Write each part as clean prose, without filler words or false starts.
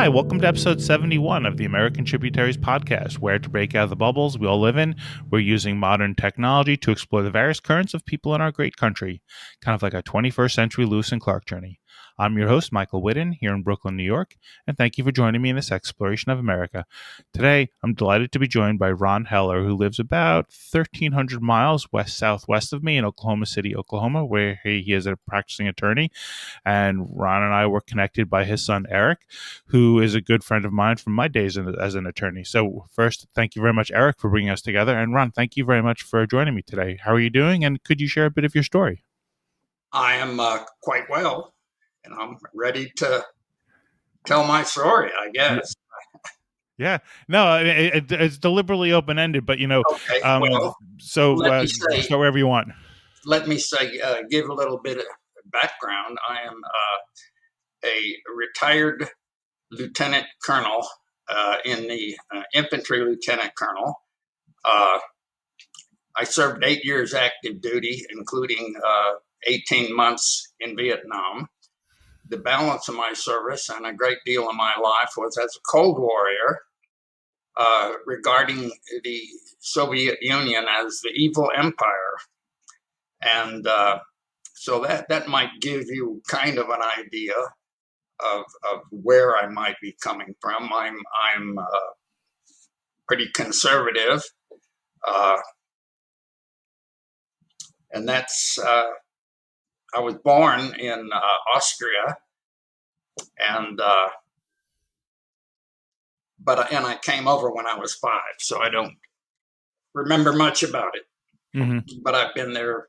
Hi, welcome to episode 71 of the American Tributaries podcast, where to break out of the bubbles we all live in, we're using modern technology to explore the various currents of people in our great country, kind of like a 21st century Lewis and Clark journey. I'm your host, Michael Whidden, here in Brooklyn, New York, and thank you for joining me in this exploration of America. Today, I'm delighted to be joined by Ron Heller, who lives about 1,300 miles west-southwest of me in Oklahoma City, Oklahoma, where he is a practicing attorney. And Ron and I were connected by his son, Eric, who is a good friend of mine from my days as an attorney. So first, thank you very much, Eric, for bringing us together. And Ron, thank you very much for joining me today. How are you doing? And could you share a bit of your story? I am quite well, and I'm ready to tell my story, I Yeah. guess. Yeah, no, it's deliberately open ended, but Okay, um, well, so let me say, start wherever you want. give a little bit of background. I am a retired lieutenant colonel in the infantry lieutenant colonel. Uh, I served 8 years active duty, including 18 months in Vietnam. The balance of my service and a great deal of my life was as a Cold Warrior regarding the Soviet Union as the evil empire. And so that might give you kind of an idea of where I might be coming from. I'm pretty conservative, uh, and that's I was born in Austria, and and I came over when I was 5, so I don't remember much about it. Mm-hmm. But I've been there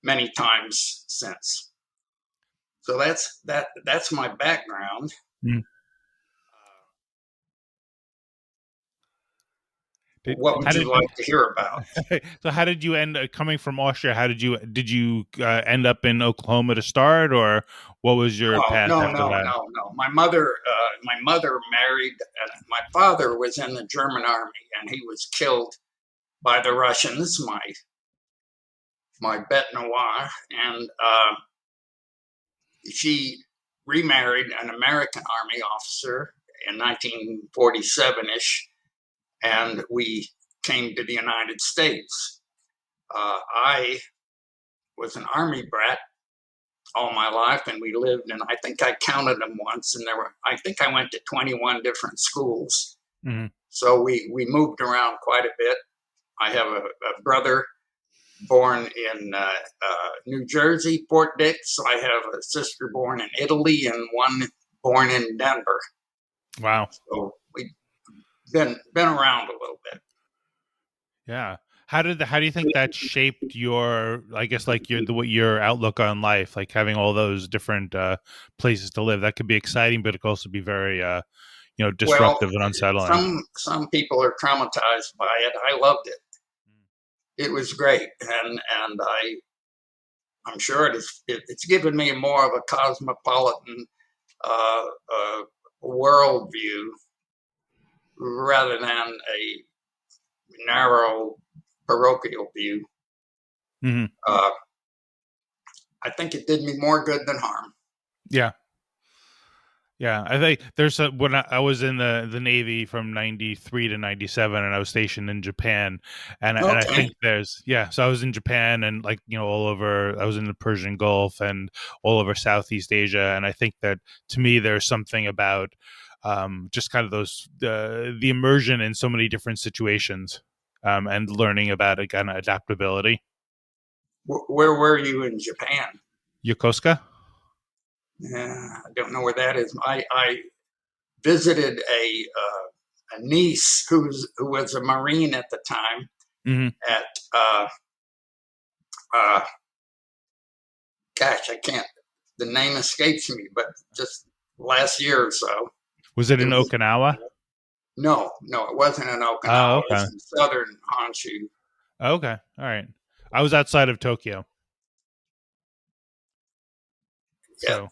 many times since. So that's my background. Mm-hmm. What would How you did like to hear about? so? How did you end coming from Austria? How did you end up in Oklahoma to start, or what was your Oh, path no, after no, that? no, no. My mother married. My father was in the German army, and he was killed by the Russians. My bête noire, and she remarried an American army officer in 1947-ish, and we came to the United States. I was an army brat all my life, and we lived in, I think I counted them once, and I think I went to 21 different schools. Mm-hmm. So we moved around quite a bit. I have a brother born in New Jersey, Fort Dix. I have a sister born in Italy and one born in Denver. Wow. So we've been around a little bit. Yeah. How do you think that shaped your, I guess, like your outlook on life, like having all those different places to live? That could be exciting, but it could also be very Well, disruptive and unsettling. some people are traumatized by it. I loved it. It was great, and I'm sure it's given me more of a cosmopolitan uh, uh, worldview rather than a narrow parochial view. Mm-hmm. Uh, I think it did me more good than harm. Yeah. Yeah, I think there's when I was in the Navy from 93 to 97, and I was stationed in Japan, and I Okay. think so I was in Japan, and like all over, I was in the Persian Gulf and all over Southeast Asia, and I think that to me there's something about just kind of those the immersion in so many different situations, and learning about kind of adaptability. Where were you in Japan? Yokosuka. I don't know where that is. I visited a niece who was a Marine at the time Mm-hmm. at uh, gosh, I can't. The name escapes me, but just last year or so, Was it it in was Okinawa? no, it wasn't in Oh, Okinawa. It okay. was in southern Honshu. Okay. All right. I was outside of Tokyo. Yeah, So,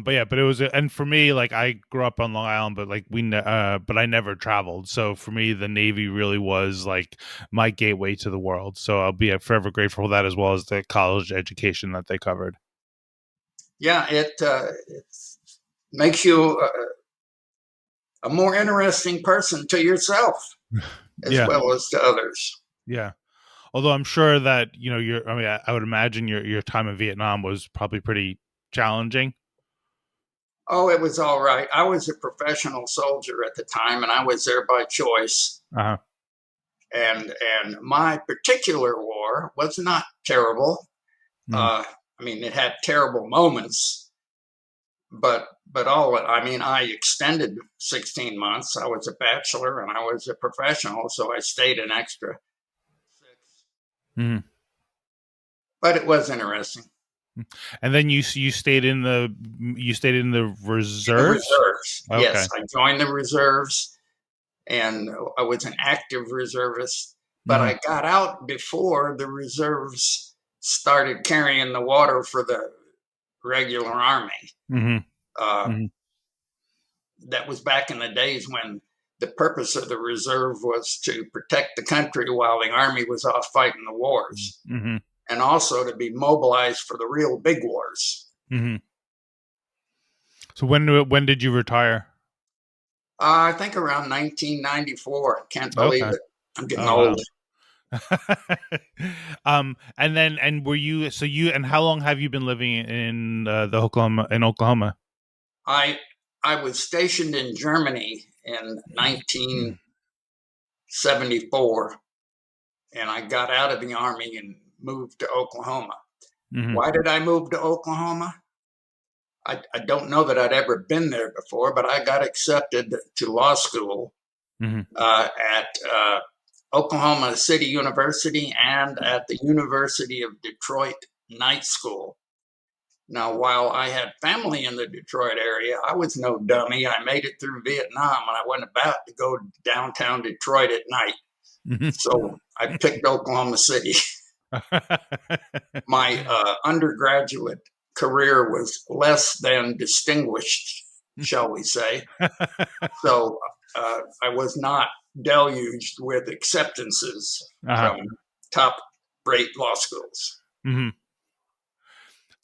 but it was, and for me, like I grew up on Long Island, but like but I never traveled. So for me, the Navy really was like my gateway to the world. So I'll be forever grateful for that, as well as the college education that they covered. yeah. It makes you a more interesting person to yourself as Yeah, well as to others. yeah. Although I'm sure that your I mean, I would imagine your time in Vietnam was probably pretty challenging. Oh, it was all right. I was a professional soldier at the time, and I was there by choice. Uh-huh. And my particular war was not terrible. Mm, I mean, it had terrible moments, but I mean, I extended 16 months. I was a bachelor and I was a professional, so I stayed an extra 6. mm. But it was interesting. And then you stayed in the In the reserves. reserves, yes, Okay. I joined the reserves, and I was an active reservist. But Hmm. I got out before the reserves started carrying the water for the regular army. Hmm. Uh, Hmm. that was back in the days when the purpose of the reserve was to protect the country while the army was off fighting the wars, Hmm. and also to be mobilized for the real big wars. Hmm. So when did you retire? I think around 1994. I can't believe Okay. it. I'm getting Oh wow. old. And were you so you and how long have you been living in the Oklahoma? I I was stationed in Germany in 1974, and I got out of the army and moved to Oklahoma. Hmm. Why did I move to Oklahoma? I don't know that I'd ever been there before, but I got accepted to law school Hmm. at Oklahoma City University and at the University of Detroit Night School. Now, while I had family in the Detroit area, I was no dummy. I made it through Vietnam and I wasn't about to go downtown Detroit at night. Hmm. So I picked Oklahoma City. My undergraduate career was less than distinguished, shall we say. So I was not deluged with acceptances Uh-huh. from top rate law schools. Hmm.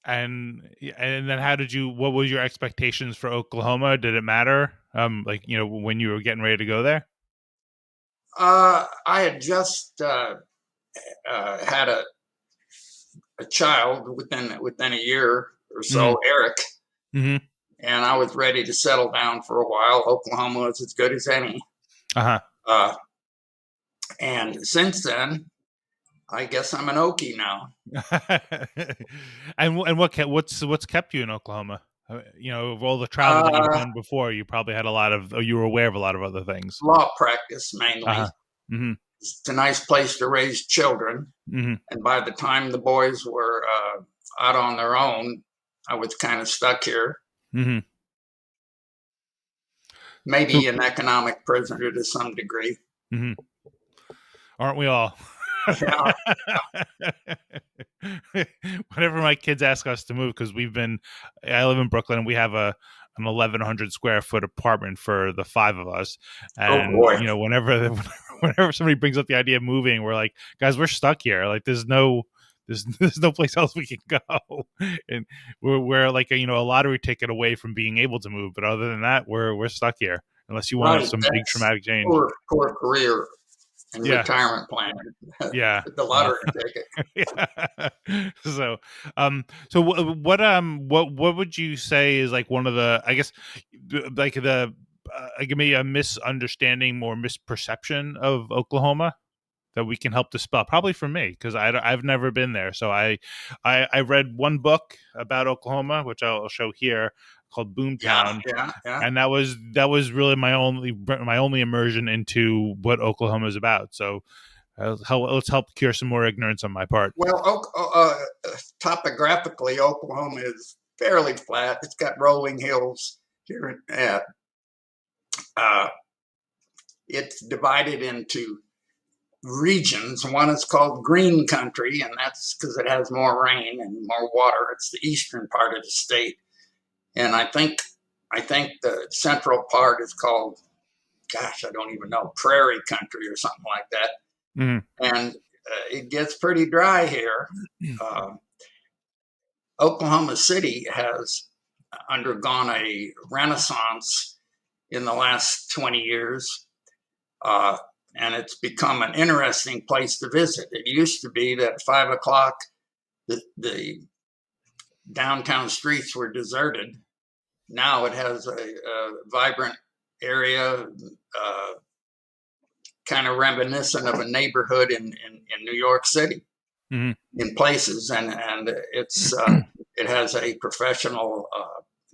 And then how did you what was your expectations for Oklahoma? Did it matter? Like, when you were getting ready to go there? I had just had a child within a year or Hmm. so, Eric, Hmm. and I was ready to settle down for a while. Oklahoma was as good as any. Uh-huh. Uh, and since then, I guess I'm an Okie now. And what's kept you in Oklahoma? Of all the travel that you've Uh, done before, you probably had a lot of, or you were aware of a lot of other things. Law practice mainly. Uh-huh. Hmm. It's a nice place to raise children. Hmm. And by the time the boys were out on their own, I was kind of stuck here. Hmm. So, Maybe an economic prisoner to some degree. mhm. Aren't we all? Yeah. Whenever my kids ask us to move, because I live in Brooklyn and we have an 1,100 square foot apartment for the five of us, Oh and boy. whenever somebody brings up the idea of moving, we're like, guys, we're stuck here. Like, there's no place else we can go, and we're like a lottery ticket away from being able to move. But other than that, we're stuck here unless you want Right. some big That's traumatic change. poor career and Yeah, retirement planning. yeah, The yeah. lottery ticket. Yeah. What would you say is like one of the, I guess, like like maybe a misunderstanding or misperception of Oklahoma that we can help dispel? Probably for me, because I've never been there. So I read one book about Oklahoma, which I'll show here, called Yeah, Boomtown, yeah, yeah. and that was really my only immersion into what Oklahoma is about. So let's help cure some more ignorance on my part. Well, topographically, Oklahoma is fairly flat. It's got rolling hills here. Uh, it's divided into regions. One is called green country, and that's because it has more rain and more water. It's the eastern part of the state, and I think the central part is called, gosh, I don't even know, prairie country or something like that. Mm-hmm. And it gets pretty dry here. Uh, Oklahoma City has undergone a renaissance in the last 20 years. Uh, and it's become an interesting place to visit. It used to be that 5 o'clock, the downtown streets were deserted. Now it has a vibrant area, kind of reminiscent of a neighborhood in New York City Hmm. in places, and it has a professional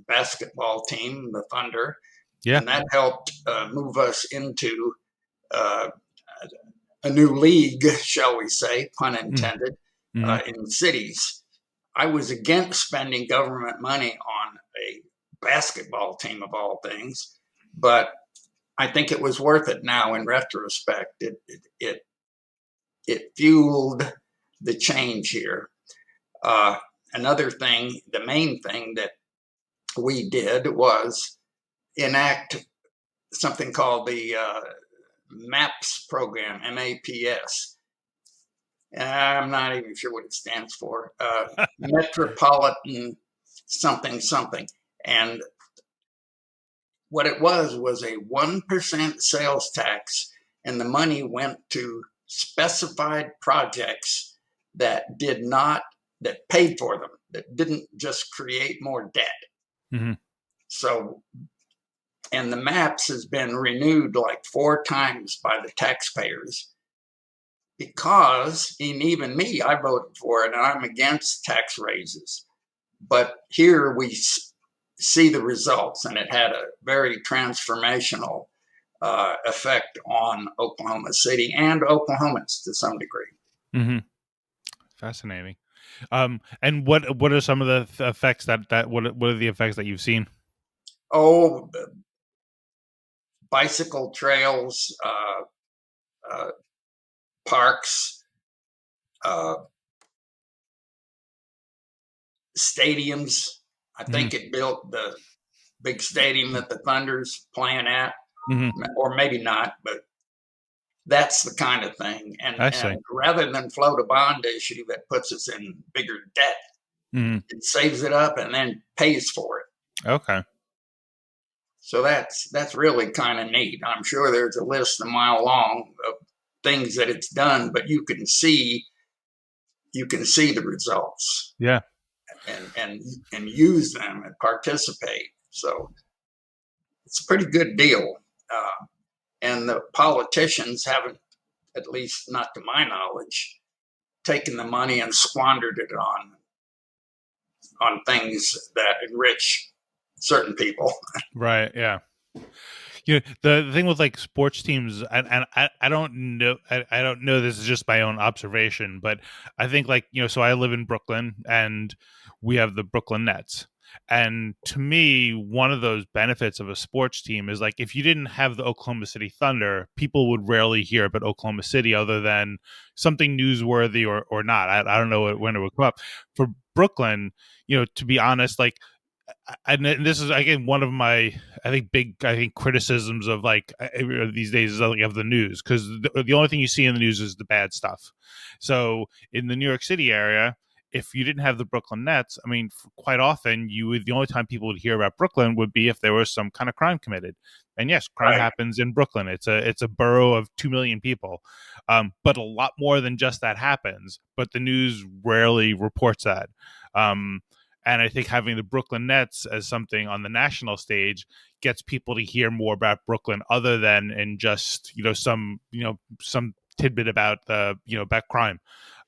basketball team, the Thunder, Yeah. and that helped move us into uh, a new league, shall we say, pun intended, Mm-hmm. in cities. I was against spending government money on a basketball team of all things, but I think it was worth it now in retrospect. It fueled the change here. Uh, Another thing, the main thing that we did was enact something called the MAPS program, MAPS. And I'm not even sure what it stands for. Metropolitan something something. And what it was a 1% sales tax, and the money went to specified projects that did not, that paid for them, that didn't just create more debt. Mm-hmm. So, and the MAPS has been renewed like 4 times by the taxpayers because, and even me, I voted for it, and I'm against tax raises. But here we see the results, and it had a very transformational effect on Oklahoma City and Oklahomans to some degree. Mm-hmm. Fascinating. And what are some of the effects what are the effects that you've seen? Oh, bicycle trails, uh, parks, uh, stadiums. I Mm-hmm. think it built the big stadium that the Thunder's playing at, Mm-hmm. or maybe not, but that's the kind of thing. I And see. rather than float a bond issue that puts us in bigger debt, Mm-hmm. it saves it up and then pays for it. Okay. So that's really kind of neat. I'm sure there's a list a mile long of things that it's done, but you can see the results Yeah. and use them and participate. So it's a pretty good deal. And the politicians haven't, at least not to my knowledge, taken the money and squandered it on things that enrich certain people. Right. Yeah. The thing with like sports teams, and I don't know, I don't know. This is just my own observation, but I think like so I live in Brooklyn, and we have the Brooklyn Nets. And to me, one of those benefits of a sports team is like if you didn't have the Oklahoma City Thunder, people would rarely hear about Oklahoma City other than something newsworthy or not. I don't know when it would come up. For Brooklyn, to be honest, like and this is again one of my I think criticisms of like these days is like of the news, because the only thing you see in the news is the bad stuff. So in the New York City area, if you didn't have the Brooklyn Nets, I mean, quite often the only time people would hear about Brooklyn would be if there was some kind of crime committed. And yes, crime Right. happens in Brooklyn. It's a borough of 2 million people, but a lot more than just that happens. But the news rarely reports that. Um, and I think having the Brooklyn Nets as something on the national stage gets people to hear more about Brooklyn, other than in just some tidbit about the about crime.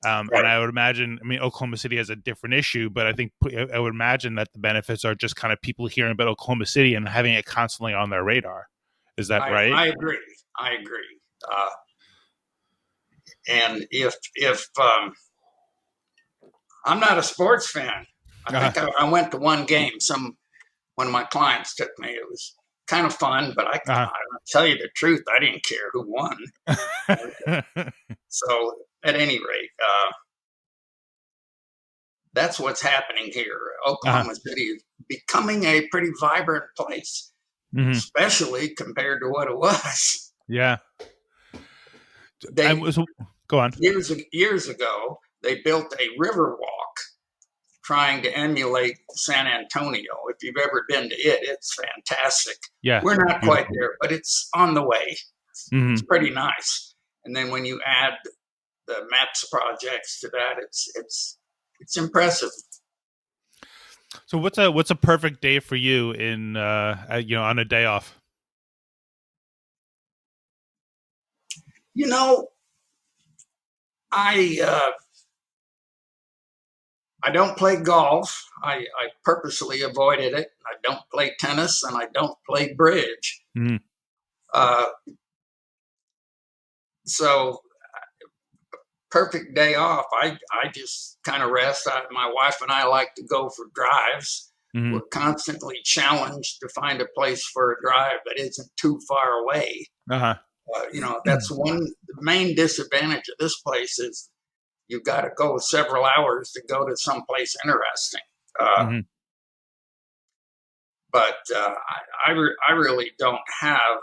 And Right. I would imagine, I mean, Oklahoma City has a different issue, but I think I would imagine that the benefits are just kind of people hearing about Oklahoma City and having it constantly on their radar. Is that I, right? I agree. I agree. And if I'm not a sports fan, I Uh, think I went to one game. One of my clients took me. It was kind of fun, but uh, I'll tell you the truth, I didn't care who won. So at any rate, that's what's happening here. uh, Oklahoma City is becoming a pretty vibrant place, hmm. especially compared to what it was. Yeah. I They was Go on. years ago they built a river walk trying to emulate San Antonio. If you've ever been to it, it's fantastic. Yeah. We're not quite Beautiful. there, but it's on the way. It's Hmm. pretty nice. And then when you add the METS projects to that, it's impressive. So what's a perfect day for you in on a day off? You know, I I don't play golf. I purposely avoided it. I don't play tennis, and I don't play bridge. Mm-hmm. Uh, so perfect day off. I just kind of rest. My wife and I like to go for drives. Mm-hmm. We're constantly challenged to find a place for a drive that isn't too far away. Uh-huh. That's one. The main disadvantage of this place is you've got to go several hours to go to someplace interesting. Uh, Mm-hmm. but I really don't have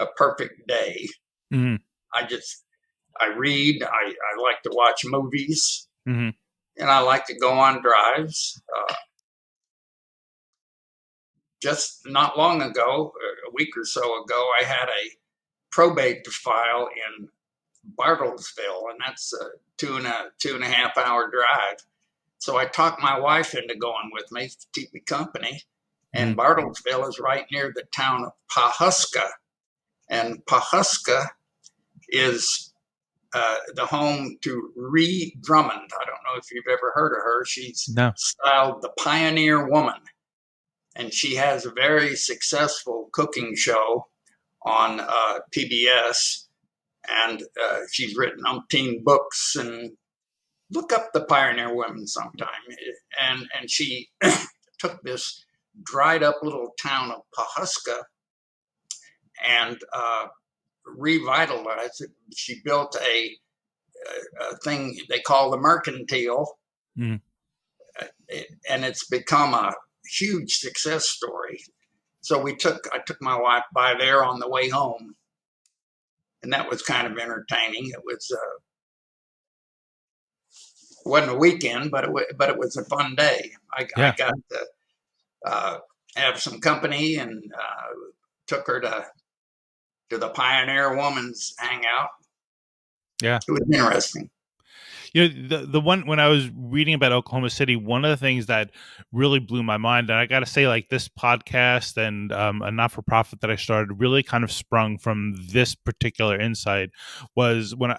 a perfect day. Mm-hmm. I just I read. I like to watch movies, Mm-hmm. and I like to go on drives. Just not long ago, a week or so ago, I had a probate to file in Bartlesville, and that's a 2.5 hour drive. So I talked my wife into going with me to keep me company. Mm-hmm. And Bartlesville is right near the town of Pawhuska. And Pawhuska is the home to Ree Drummond. I don't know if you've ever heard of her. She's No. styled the Pioneer Woman, and she has a very successful cooking show on PBS. And she's written umpteen books. And look up the Pioneer Women sometime. And she took this dried up little town of Pawhuska and revitalized it. She built a thing they call the mercantile, Mm-hmm. and it's become a huge success story. So I took my wife by there on the way home, and that was kind of entertaining. Wasn't a weekend, but it was a fun day. I Yeah. got to uh, have some company and took her to the Pioneer Woman's hangout. Yeah. It was interesting. The one when I was reading about Oklahoma City, one of the things that really blew my mind, and I got to say, like this podcast and a not for profit that I started really kind of sprung from this particular insight, was when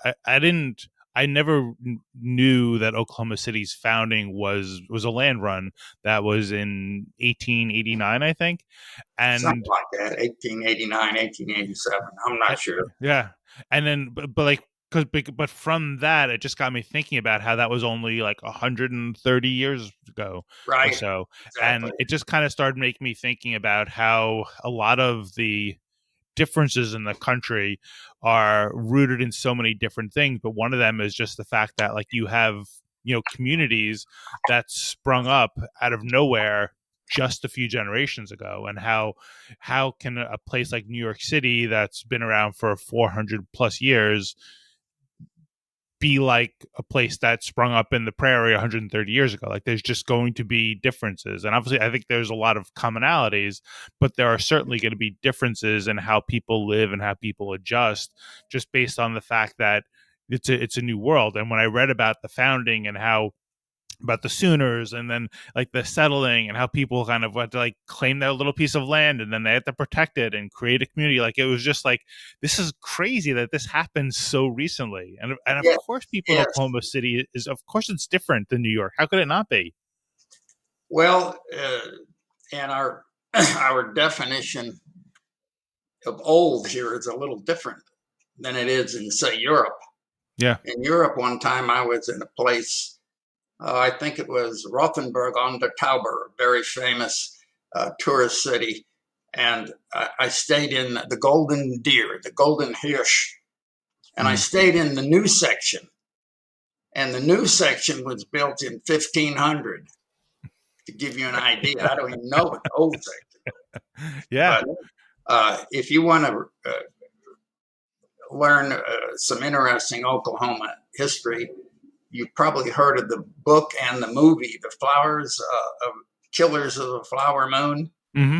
I never knew that Oklahoma City's founding was a land run that was in 1889, I think, Something and like that, 1889, 1887. I'm not sure. yeah, and then but like but from that it just got me thinking about how that was only like 130 years ago or Right, so, exactly. and it just kind of started making me thinking about how a lot of the differences in the country are rooted in so many different things, but one of them is just the fact that like you have communities that sprung up out of nowhere just a few generations ago, and how can a place like New York City that's been around for 400 plus years be like a place that sprung up in the prairie 130 years ago? Like there's just going to be differences, and obviously I think there's a lot of commonalities, but there are certainly going to be differences in how people live and how people adjust, just based on the fact that it's a new world. And when I read about the founding and how about the Sooners, and then like the settling and how people kind of went to like claim their little piece of land and then they had to protect it and create a community. Like it was just like, this is crazy that this happened so recently. And of Yeah, course people in yes. Oklahoma City is, of course it's different than New York. How could it not be? Well, and our our definition of old here is a little different than it is in, say, Europe. Yeah. In Europe, one time I was in a place, I think it was Rothenburg on der Tauber, a very famous tourist city. And I stayed in the Golden Deer, the Golden Hirsch, and I Mm. stayed in the new section. And the new section was built in 1500, to give you an idea. I don't even know what the old section is. Yeah. But if you want to learn some interesting Oklahoma history, you've probably heard of the book and the movie, The Flowers of Killers of the Flower Moon. Mm-hmm.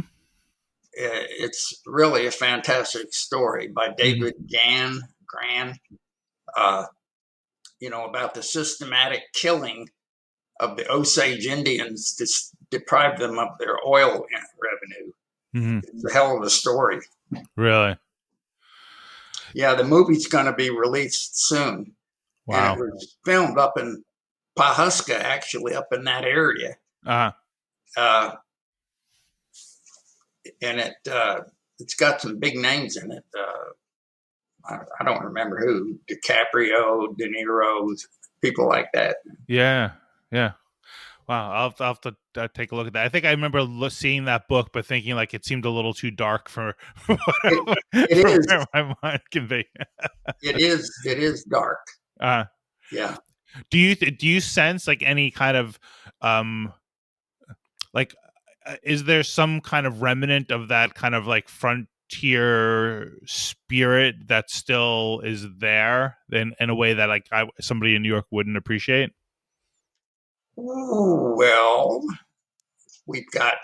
It's really a fantastic story by Mm-hmm. David Gran, uh, about the systematic killing of the Osage Indians to deprive them of their oil revenue. Mm-hmm. It's a hell of a story. Really? Yeah, the movie's going to be released soon, and it Wow. was filmed up in Pahuska, actually, up in that area. Uh, Uh, and it's got some big names in it. I don't remember who, DiCaprio, De Niro, people like that. yeah. Yeah. Wow. I'll have to take a look at that. I think I remember seeing that book, but thinking like it seemed a little too dark for It, it for is, where my mind can be. it is dark. Uh, Yeah. do you sense like any kind of um like is there some kind of remnant of that kind of like frontier spirit that still is there in a way that like somebody in New York wouldn't appreciate? Ooh, well, we've got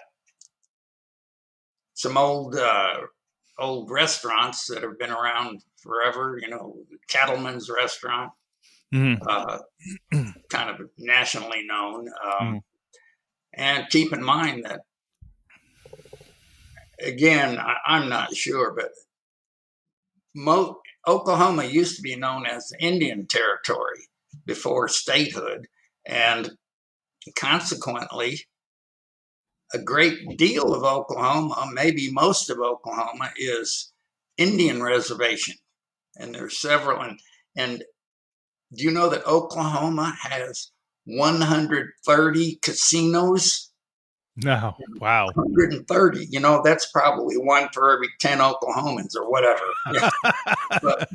some old restaurants that have been around forever. Cattleman's Restaurant, Mm-hmm. uh, kind of nationally known. Mm-hmm. And keep in mind that, again, I'm not sure, but Oklahoma used to be known as Indian Territory before statehood, and consequently, a great deal of Oklahoma, maybe most of Oklahoma, is Indian reservation, and there's several. And do you know that Oklahoma has 130 casinos? No. Wow. 130. That's probably one for every 10 Oklahomans or whatever. Yeah, but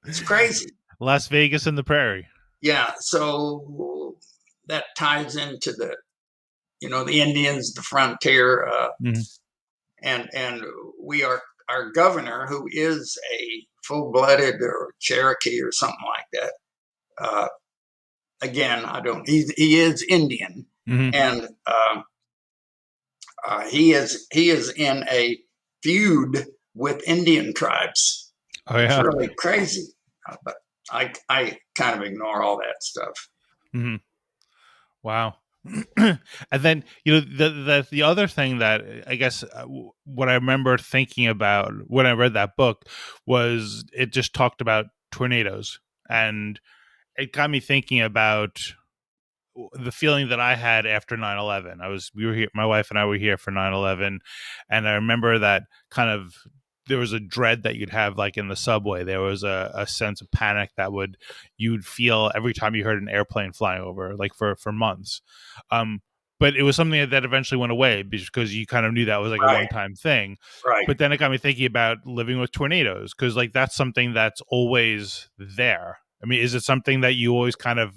it's crazy. Las Vegas and the prairie. Yeah, so that ties into the Indians, the frontier, Mm-hmm. and we are our governor, who is a full-blooded or Cherokee or something like that. Uh, Again, I don't. He is Indian, Mm-hmm. and he is in a feud with Indian tribes. Oh It's yeah. really crazy, but I kind of ignore all that stuff. Mm-hmm. Wow. And then the other thing that I guess what I remember thinking about when I read that book was it just talked about tornadoes, and it got me thinking about the feeling that I had after 9/11. We were here, my wife and I were here for 9/11, and I remember that kind of there was a dread that you'd have like in the subway. There was a sense of panic that you'd feel every time you heard an airplane flying over, like for months. Um, but it was something that eventually went away because you kind of knew that was like a Right, one time thing. right. But then it got me thinking about living with tornadoes because like that's something that's always there. I mean, is it something that you always kind of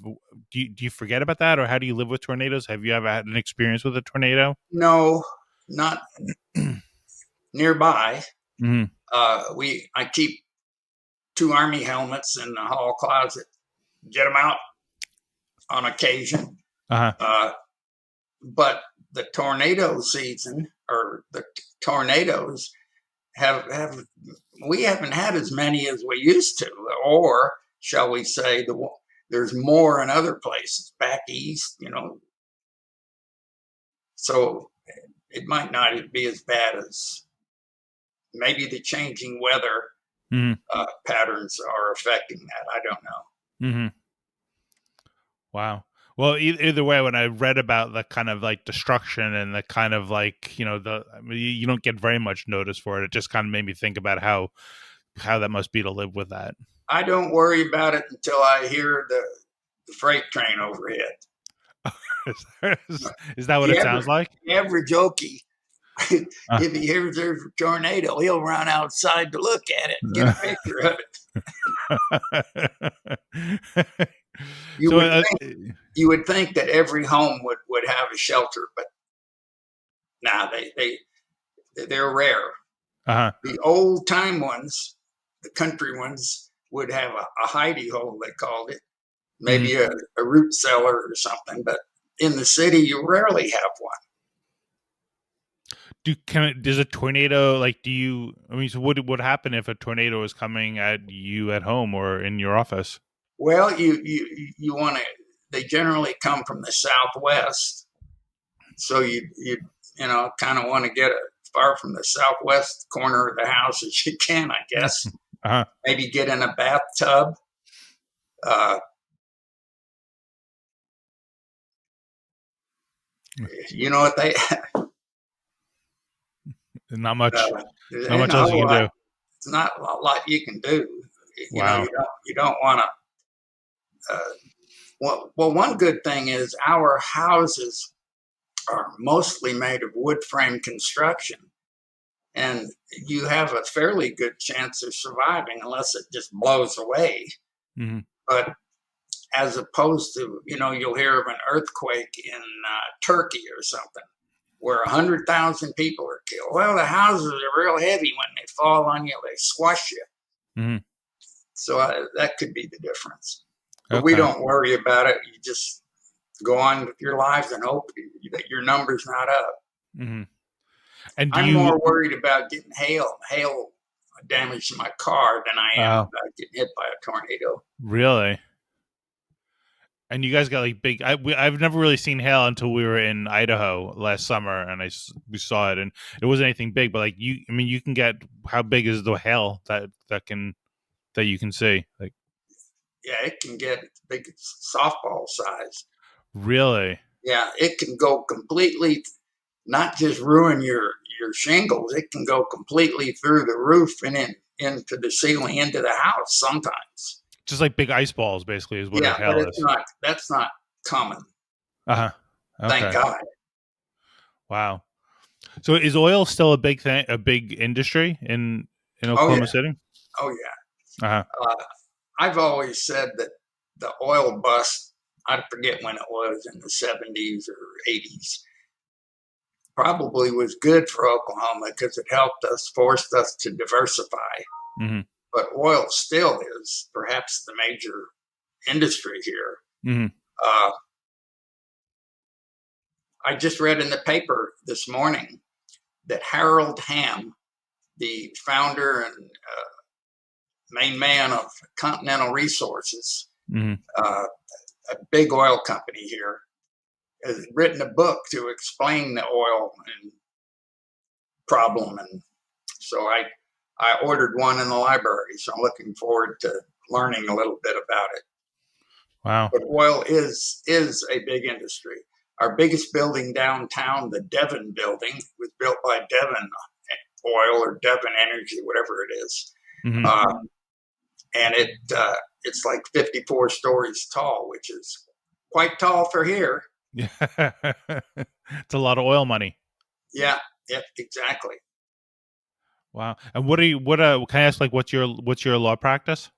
do you forget about that, or how do you live with tornadoes? Have you ever had an experience with a tornado? No, not nearby. Mm-hmm. I keep two army helmets in the hall closet. Get them out on occasion. Uh-huh. Uh, but the tornado season, or the tornadoes, have we haven't had as many as we used to, or shall we say there's more in other places back east. So it might not be as bad as maybe the changing weather Mm-hmm. patterns are affecting that. I don't know. Mm-hmm. Wow. Well, either way, when I read about the kind of like destruction and the kind of like I mean, you don't get very much notice for it. It just kind of made me think about how that must be to live with that. I don't worry about it until I hear the freight train overhead. Is that what The it sounds average, like? the average Okie, Uh, if he hears there's a tornado, he'll run outside to look at it, get a picture of it. You so, would think you would think that every home would have a shelter, but nah, they're rare. uh-huh. The old time ones, the country ones, would have a hidey hole, they called it, maybe a root cellar or something. But in the city, you rarely have one. Does a tornado, like, do you, I mean, so what would happen if a tornado is coming at you at home or in your office? Well, you want to. They generally come from the southwest, so you kind of want to get as far from the southwest corner of the house as you can, I guess. Uh-huh. Maybe get in a bathtub. Uh, you know what they? Not much, not There's much not else a you can lot. do. It's not a lot you can do. Wow. You don't want to. Well, one good thing is our houses are mostly made of wood frame construction, and you have a fairly good chance of surviving unless it just blows away. Hmm. But as opposed to, you'll hear of an earthquake in Turkey or something where 100,000 people are killed. Well, the houses are real heavy when they fall on you; they squash you. Hmm. So that could be the difference. But we Okay. don't worry about it. You just go on with your lives and hope that your number's not up. Hmm. And do I'm you, more worried about getting hail damage to my car than I am uh, about getting hit by a tornado. really? And you guys got like big. I've never really seen hail until we were in Idaho last summer, and we saw it, and it wasn't anything big. But like I mean, you can get, how big is the hail that you can see? Like, Yeah, it can get big softball size. really? Yeah, it can go completely, not just ruin your shingles. It can go completely through the roof and into the ceiling, into the house sometimes. Just like big ice balls, basically, is what a Yeah, but hail is. that's not common. Uh huh. Thank Okay. God. Wow. So is oil still a big thing, a big industry in Oh Oklahoma yeah. City? Oh yeah. Uh huh. I've always said that the oil bust, I forget when it was, in the 70s or 80s, probably was good for Oklahoma because it forced us to diversify. Mm-hmm. But oil still is perhaps the major industry here. Mm-hmm. Uh, I just read in the paper this morning that Harold Hamm, the founder and main man of Continental Resources, Mm-hmm. uh, a big oil company here, has written a book to explain the oil and problem, and so I ordered one in the library. So I'm looking forward to learning a little bit about it. Wow. But oil is a big industry. Our biggest building downtown, the Devon building, was built by Devon Oil or Devon Energy, whatever it is, Mm-hmm. uh, and it's like 54 stories tall, which is quite tall for here. Yeah. It's a lot of oil money. Yeah, yeah, exactly. Wow. And can I ask, like, what's your law practice?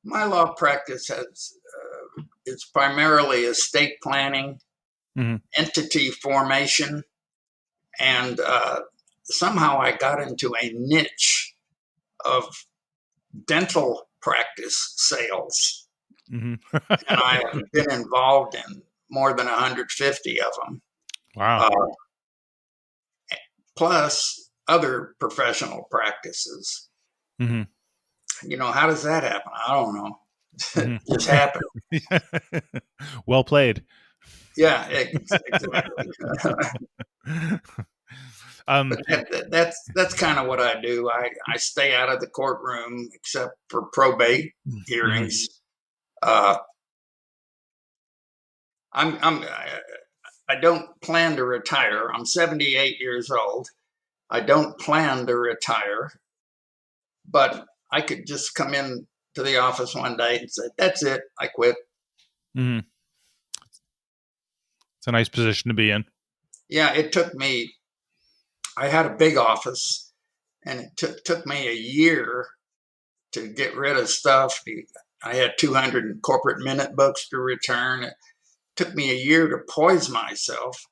My law practice it's primarily estate planning, Mm-hmm. entity formation, and somehow I got into a niche of dental practice sales, Mm-hmm. and I have been involved in more than 150 of them, Wow. uh, plus other professional practices. Mm-hmm. How does that happen? I don't know. It just Mm-hmm. happened. Well played. Yeah, exactly. um But that's kind of what I do. I stay out of the courtroom except for probate mhm. hearings. Uh, I don't plan to retire. I'm 78 years old. I don't plan to retire, but I could just come in to the office one day and say, "That's it. I quit." Mhm. It's a nice position to be in. Yeah, it took me. I had a big office, and it took me a year to get rid of stuff. I had 200 corporate minute books to return. It took me a year to poise myself.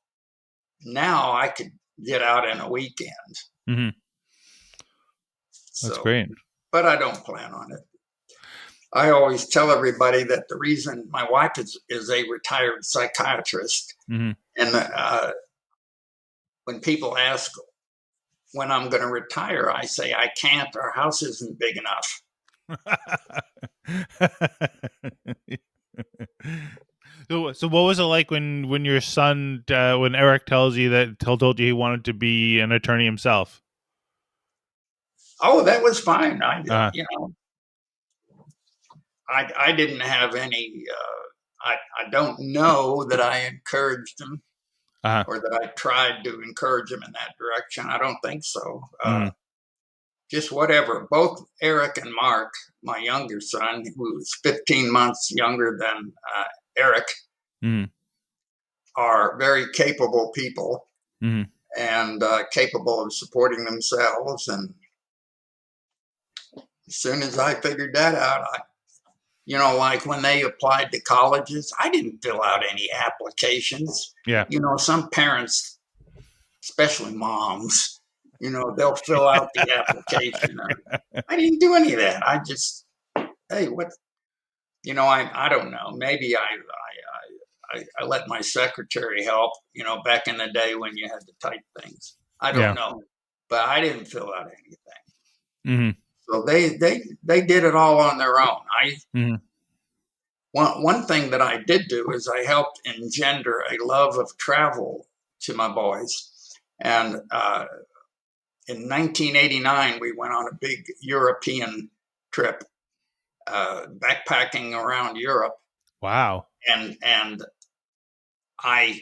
Now I could get out in a weekend. Hmm. That's So, great. but I don't plan on it. I always tell everybody that the reason my wife is a retired psychiatrist, Mm-hmm. and when people ask when I'm going to retire, I say I can't. Our house isn't big enough. So what was it like when your son, when Eric tells you that told you he wanted to be an attorney himself? Oh, that was fine. Uh, You know, I didn't have any. I don't know that I encouraged him uh, or that I tried to encourage him in that direction. I don't think so. mm, Just whatever. Both Eric and Mark, my younger son, who was 15 months younger than Eric, mm, are very capable people mm, and capable of supporting themselves. And as soon as I figured that out, like when they applied to colleges, I didn't fill out any applications. yeah. Some parents, especially moms, they'll fill out the application. I didn't do any of that. I just, hey, what, I don't know. Maybe I let my secretary help, back in the day when you had to type things. I don't Yeah. know, but I didn't fill out anything. Mm-hmm. So they did it all on their own. I Mm-hmm. one thing that I did do is I helped engender a love of travel to my boys, and in 1989 we went on a big European trip, backpacking around Europe, Wow. and I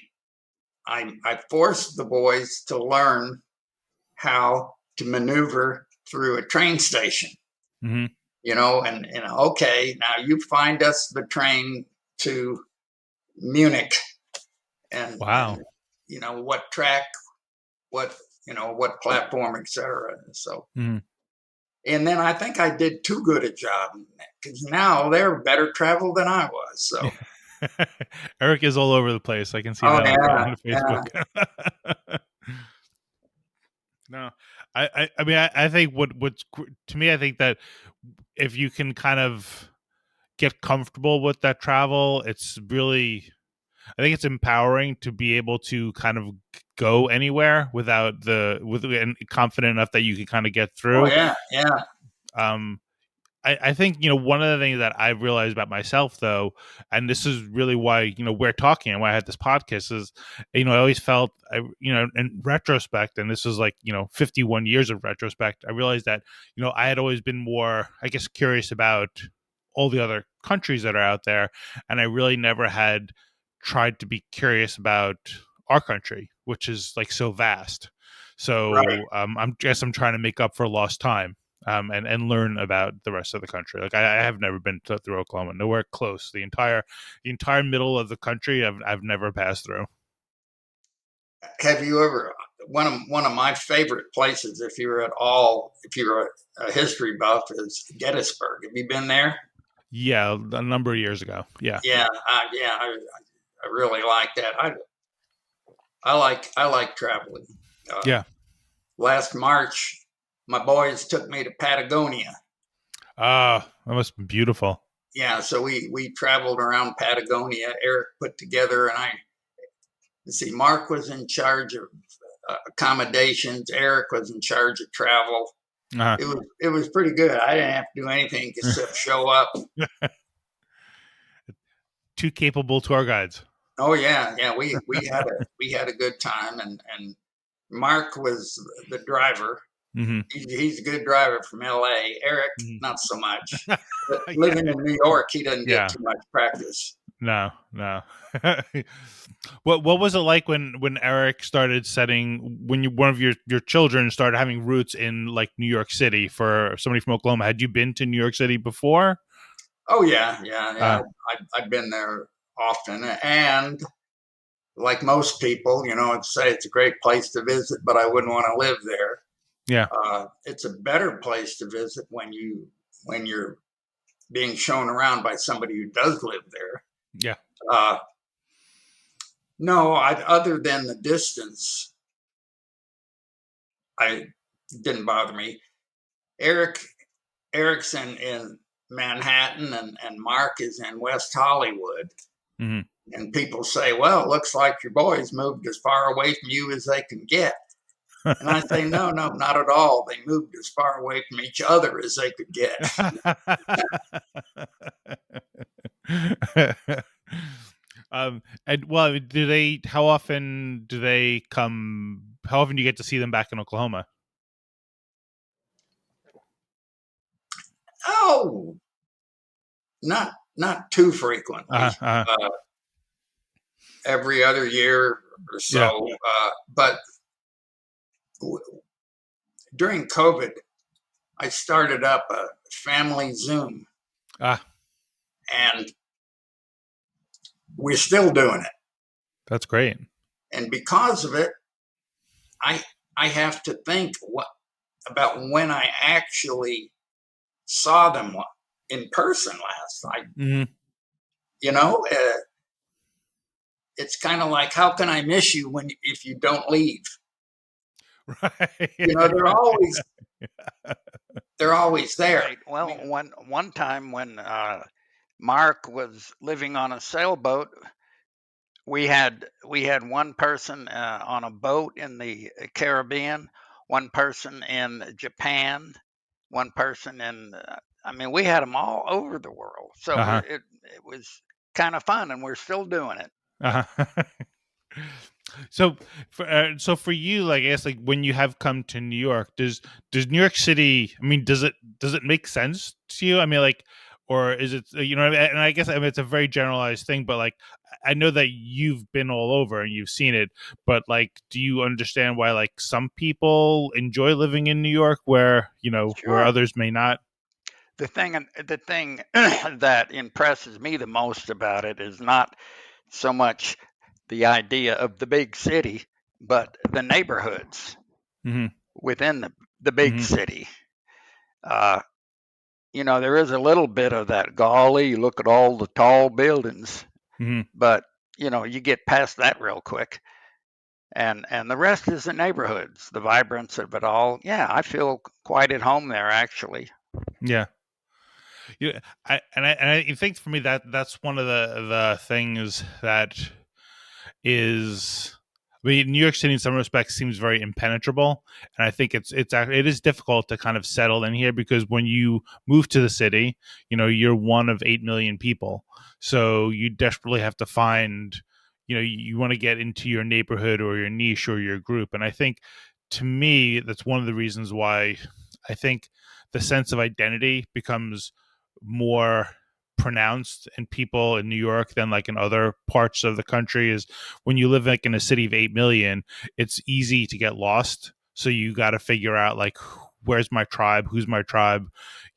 I forced the boys to learn how to maneuver through a train station. Mm-hmm. And okay, now you find us the train to Munich, and Wow. what track, what what platform, etc. So, Mm-hmm. and then I think I did too good a job because now they're better traveled than I was. So, Eric is all over the place. I can see oh that yeah, on yeah, Facebook. No, I mean, I think to me, I think that if you can kind of get comfortable with that travel, it's really, I think it's empowering to be able to kind of go anywhere and confident enough that you can kind of get oh through. yeah, yeah. Um, I think one of the things that I've realized about myself though, and this is really why we're talking and why I had this podcast is, I always felt in retrospect, and this is like 51 years of retrospect, I realized that I had always been more, I guess, curious about all the other countries that are out there, and I really never had tried to be curious about our country, which is like so vast. Right. So I'm trying to make up for lost time, and learn about the rest of the country. Like I have never been through Oklahoma, nowhere close. The entire middle of the country, I've never passed through. Have you ever one of my favorite places, if you're a history buff, is Gettysburg. Have you been there? Yeah, a number of years ago. Yeah, Yeah, I really like that. I like traveling. Uh, yeah. Last March, my boys took me to Patagonia. Ah, that must be beautiful. Yeah, so we traveled around Patagonia. Eric put together, and let's see, Mark was in charge of accommodations. Eric was in charge of travel. uh It was pretty good. I didn't have to do anything except show up. Two capable tour guides. Oh yeah, yeah. We had a good time, and Mark was the driver. Mm-hmm. He's a good driver from L.A. Eric, not so much. Mm-hmm. But Yeah, living in New York, he doesn't get yeah. too much practice. No, no. What was it like when Eric started setting when one of your children started having roots in like New York City? For somebody from Oklahoma, had you been to New York City before? Oh yeah, yeah, Uh, yeah. I've been there often, and like most people, I'd say it's a great place to visit, but I wouldn't want to live there. yeah, It's a better place to visit when you're being shown around by somebody who does live there. yeah. Uh, no, other than the distance, I didn't bother me. Eric Eric's in Manhattan and Mark is in West Hollywood. Hmm. And people say, well, it looks like your boys moved as far away from you as they can get. And I say, no, no, not at all. They moved as far away from each other as they could get. And well, do they? How often do they come? How often do you get to see them back in Oklahoma? Oh, not too frequently. Uh, uh, Uh, every other year or yeah. so. But during COVID, I started up a family Zoom, Ah, and we're still doing it. that's great. And because of it, I I have to think about when I actually saw them in person last. Hmm. You know, it's kind of like, how can I miss you when if you don't leave? You know, Right. they're always there. Right. Well, one time when Mark was living on a sailboat, we had one person on a boat in the Caribbean, one person in Japan, one person in. I mean, we had them all over the world, so Uh-huh. it was kind of fun, and we're still doing it. Uh-huh. So for you, like I guess, like when you have come to New York, does New York City? I mean, does it make sense to you? I mean, like, or is it And I guess, I mean, it's a very generalized thing, but like I know that you've been all over and you've seen it, but like, do you understand why like some people enjoy living in New York where where Sure. others may not? The thing that impresses me the most about it is not so much the idea of the big city, but the neighborhoods Mm-hmm. within the big Mm-hmm. city. Uh, there is a little bit of that golly, look at all the tall buildings, Mm-hmm. but you get past that real quick. And the rest is the neighborhoods, the vibrance of it all. Yeah, I feel quite at home there actually. Yeah. Yeah, I think for me that's one of the things that is. I mean, New York City in some respects seems very impenetrable, and I think it is difficult to kind of settle in here because when you move to the city, you're one of 8 million people, so you desperately have to find, you want to get into your neighborhood or your niche or your group, and I think to me that's one of the reasons why I think the sense of identity becomes more pronounced in people in New York than like in other parts of the country is when you live like in a city of 8 million, it's easy to get lost. So you got to figure out like, where's my tribe? Who's my tribe?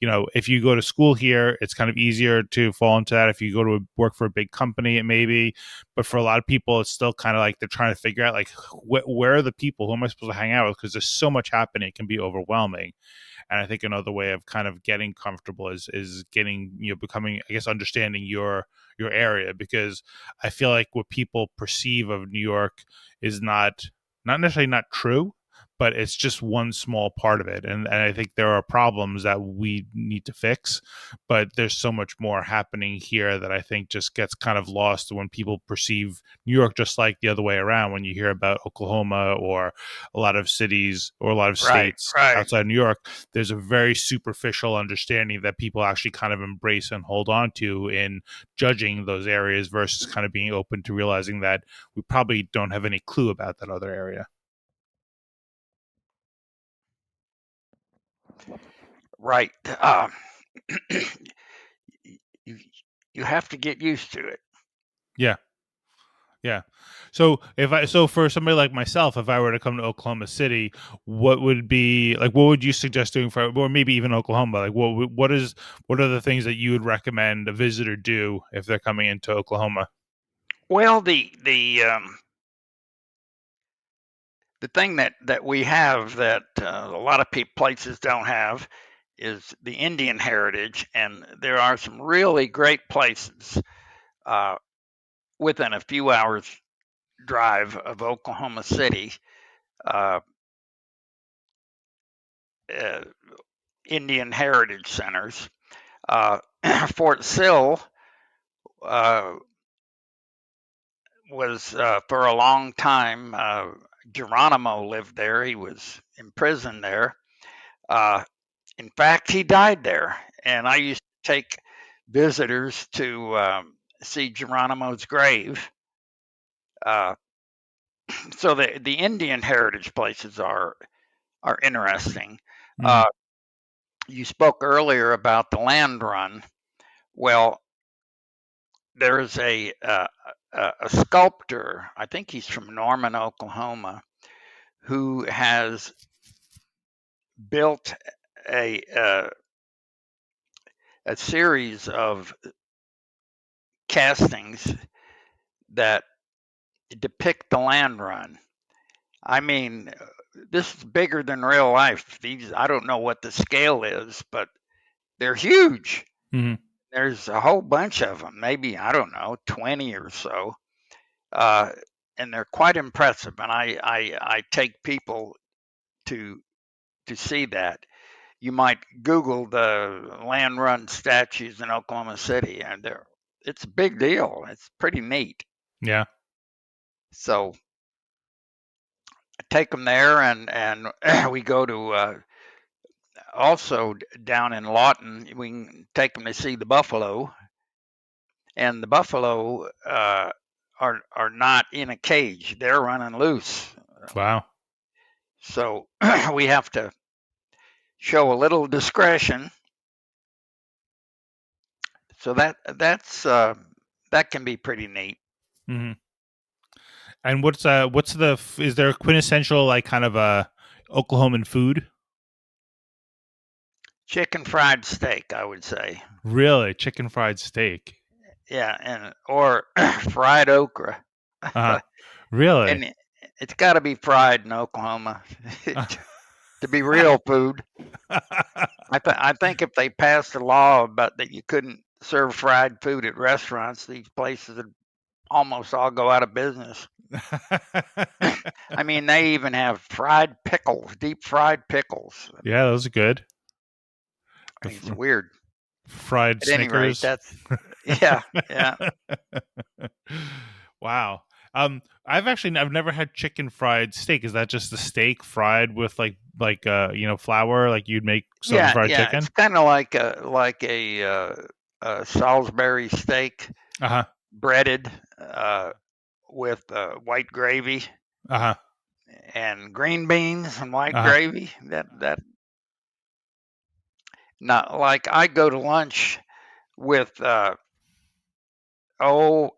If you go to school here, it's kind of easier to fall into that. If you go to work for a big company, it may be. But for a lot of people, it's still kind of like they're trying to figure out like, where are the people? Who am I supposed to hang out with? Because there's so much happening. It can be overwhelming. And I think another way of kind of getting comfortable is getting, becoming, I guess, understanding your area, because I feel like what people perceive of New York is not necessarily not true, but it's just one small part of it. And I think there are problems that we need to fix, but there's so much more happening here that I think just gets kind of lost when people perceive New York just like the other way around. When you hear about Oklahoma or a lot of cities or a lot of Right, states right. outside New York, there's a very superficial understanding that people actually kind of embrace and hold on to in judging those areas versus kind of being open to realizing that we probably don't have any clue about that other area. Right. you you have to get used to it. Yeah. Yeah. So for somebody like myself, if I were to come to Oklahoma City, what would you suggest doing for, or maybe even Oklahoma? Like what are the things that you would recommend a visitor do if they're coming into Oklahoma? Well, the thing that we have that a lot of places don't have is the Indian heritage, and there are some really great places uh, within a few hours drive of Oklahoma City. Uh, uh, Indian heritage centers. Uh, Fort Sill uh, was for a long time. Geronimo lived there. He was imprisoned there. Uh, in fact, he died there, and I used to take visitors to see Geronimo's grave. Uh, so the Indian heritage places are interesting. Mm, Uh, you spoke earlier about the land run. Well, there's a sculptor. I think he's from Norman, Oklahoma, who has built a uh, a series of castings that depict the land run. I mean, this is bigger than real life. These I don't know what the scale is, but they're huge. mm, There's a whole bunch of them, maybe I don't know, 20 or so, uh, and they're quite impressive. And I take people to to see that. You might Google the land run statues in Oklahoma City, and they're it's a big deal. It's pretty neat. yeah. So I take them there, and we go to also down in Lawton. We can take them to see the buffalo, and the buffalo are not in a cage; they're running loose. Wow. So we have to show a little discretion. So that can be pretty neat. Hmm. And what's is there a quintessential like kind of a Oklahoman food? Chicken fried steak, I would say. Really, chicken fried steak. Yeah, and or fried okra. Uh-huh. Really? And it's got to be fried in Oklahoma to be real food. I think if they passed a law about that you couldn't serve fried food at restaurants, these places would almost all go out of business. I mean, they even have fried pickles, deep fried pickles. I Yeah, mean, those are good. The it's weird. fried At any rate, Snickers. that's yeah, yeah, Wow. I've never had chicken fried steak. Is that just the steak fried with flour like you'd make some yeah, fried yeah. It's chicken? kind of like a Salisbury steak Uh-huh. breaded with white gravy Uh-huh. and green beans and white Uh-huh. gravy. That not like I go to lunch with oh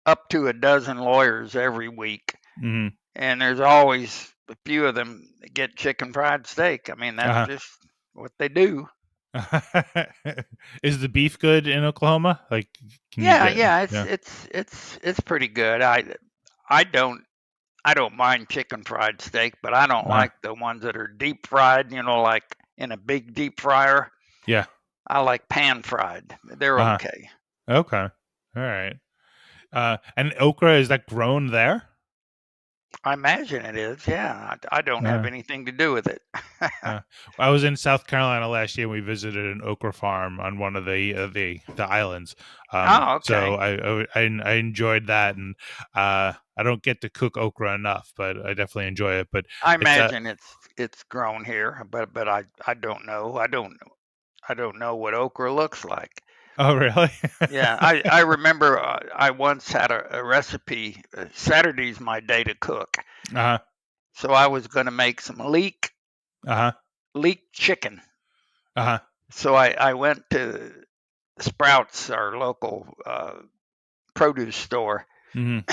up to a dozen lawyers every week, Mhm. and there's always a few of them that get chicken fried steak. I mean, that's Uh-huh. just what they do. Is the beef good in Oklahoma? Like can you Yeah, get yeah, yeah. it's pretty good. I don't I don't mind chicken fried steak, but I don't Uh-huh. like the ones that are deep fried, like in a big deep fryer. Yeah. I like pan fried. They're Uh-huh. okay. Okay. All right. And okra, is that grown there? I imagine it is. Yeah, I don't have Uh, anything to do with it. uh, I was in South Carolina last year. And we visited an okra farm on one of the islands. Oh, So okay. I enjoyed that, and I don't get to cook okra enough, but I definitely enjoy it. But I it's imagine it's grown here, but I don't know. I don't know what okra looks like. oh really? Yeah, I remember I once had a recipe. Saturday's my day to cook, Uh-huh. so I was going to make some Uh-huh. leek chicken. Uh-huh. So I went to Sprouts, our local produce store, Mhm.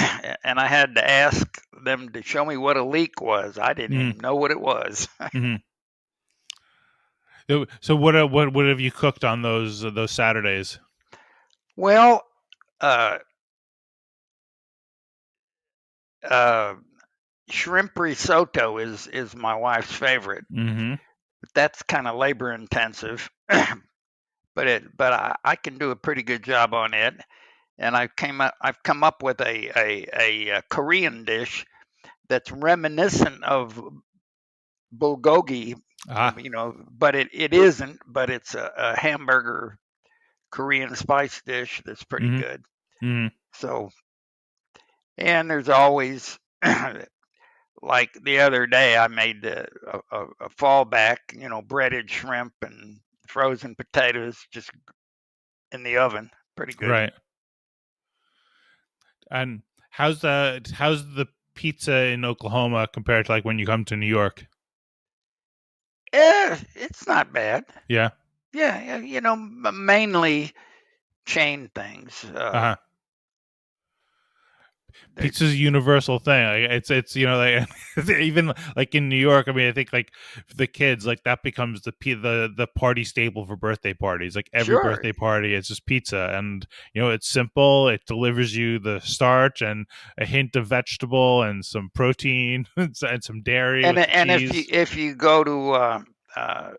and I had to ask them to show me what a leek was. I didn't Mhm. even know what it was. Mhm. So what have you cooked on those Saturdays? Well, uh, uh, shrimp risotto is my wife's favorite. Mhm. But that's kind of labor intensive, but I can do a pretty good job on it. And I've come up with a Korean dish that's reminiscent of bulgogi, Ah. But it isn't. But it's a hamburger Korean spice dish that's pretty Mm-hmm. good. Mm-hmm. So, and there's always like the other day, I made a fallback, breaded shrimp and frozen potatoes just in the oven. Pretty good. Right. And how's the pizza in Oklahoma compared to like when you come to New York? It's not bad. Yeah. Yeah, yeah, mainly chain things. Uh-huh. They're Pizza's a universal thing. Like, it's like even like in New York. I mean, I think like for the kids, like that becomes the party staple for birthday parties. Like every sure. birthday party, it's just pizza, and it's simple. It delivers you the starch and a hint of vegetable and some protein and some dairy with the And cheese. if you go to uh,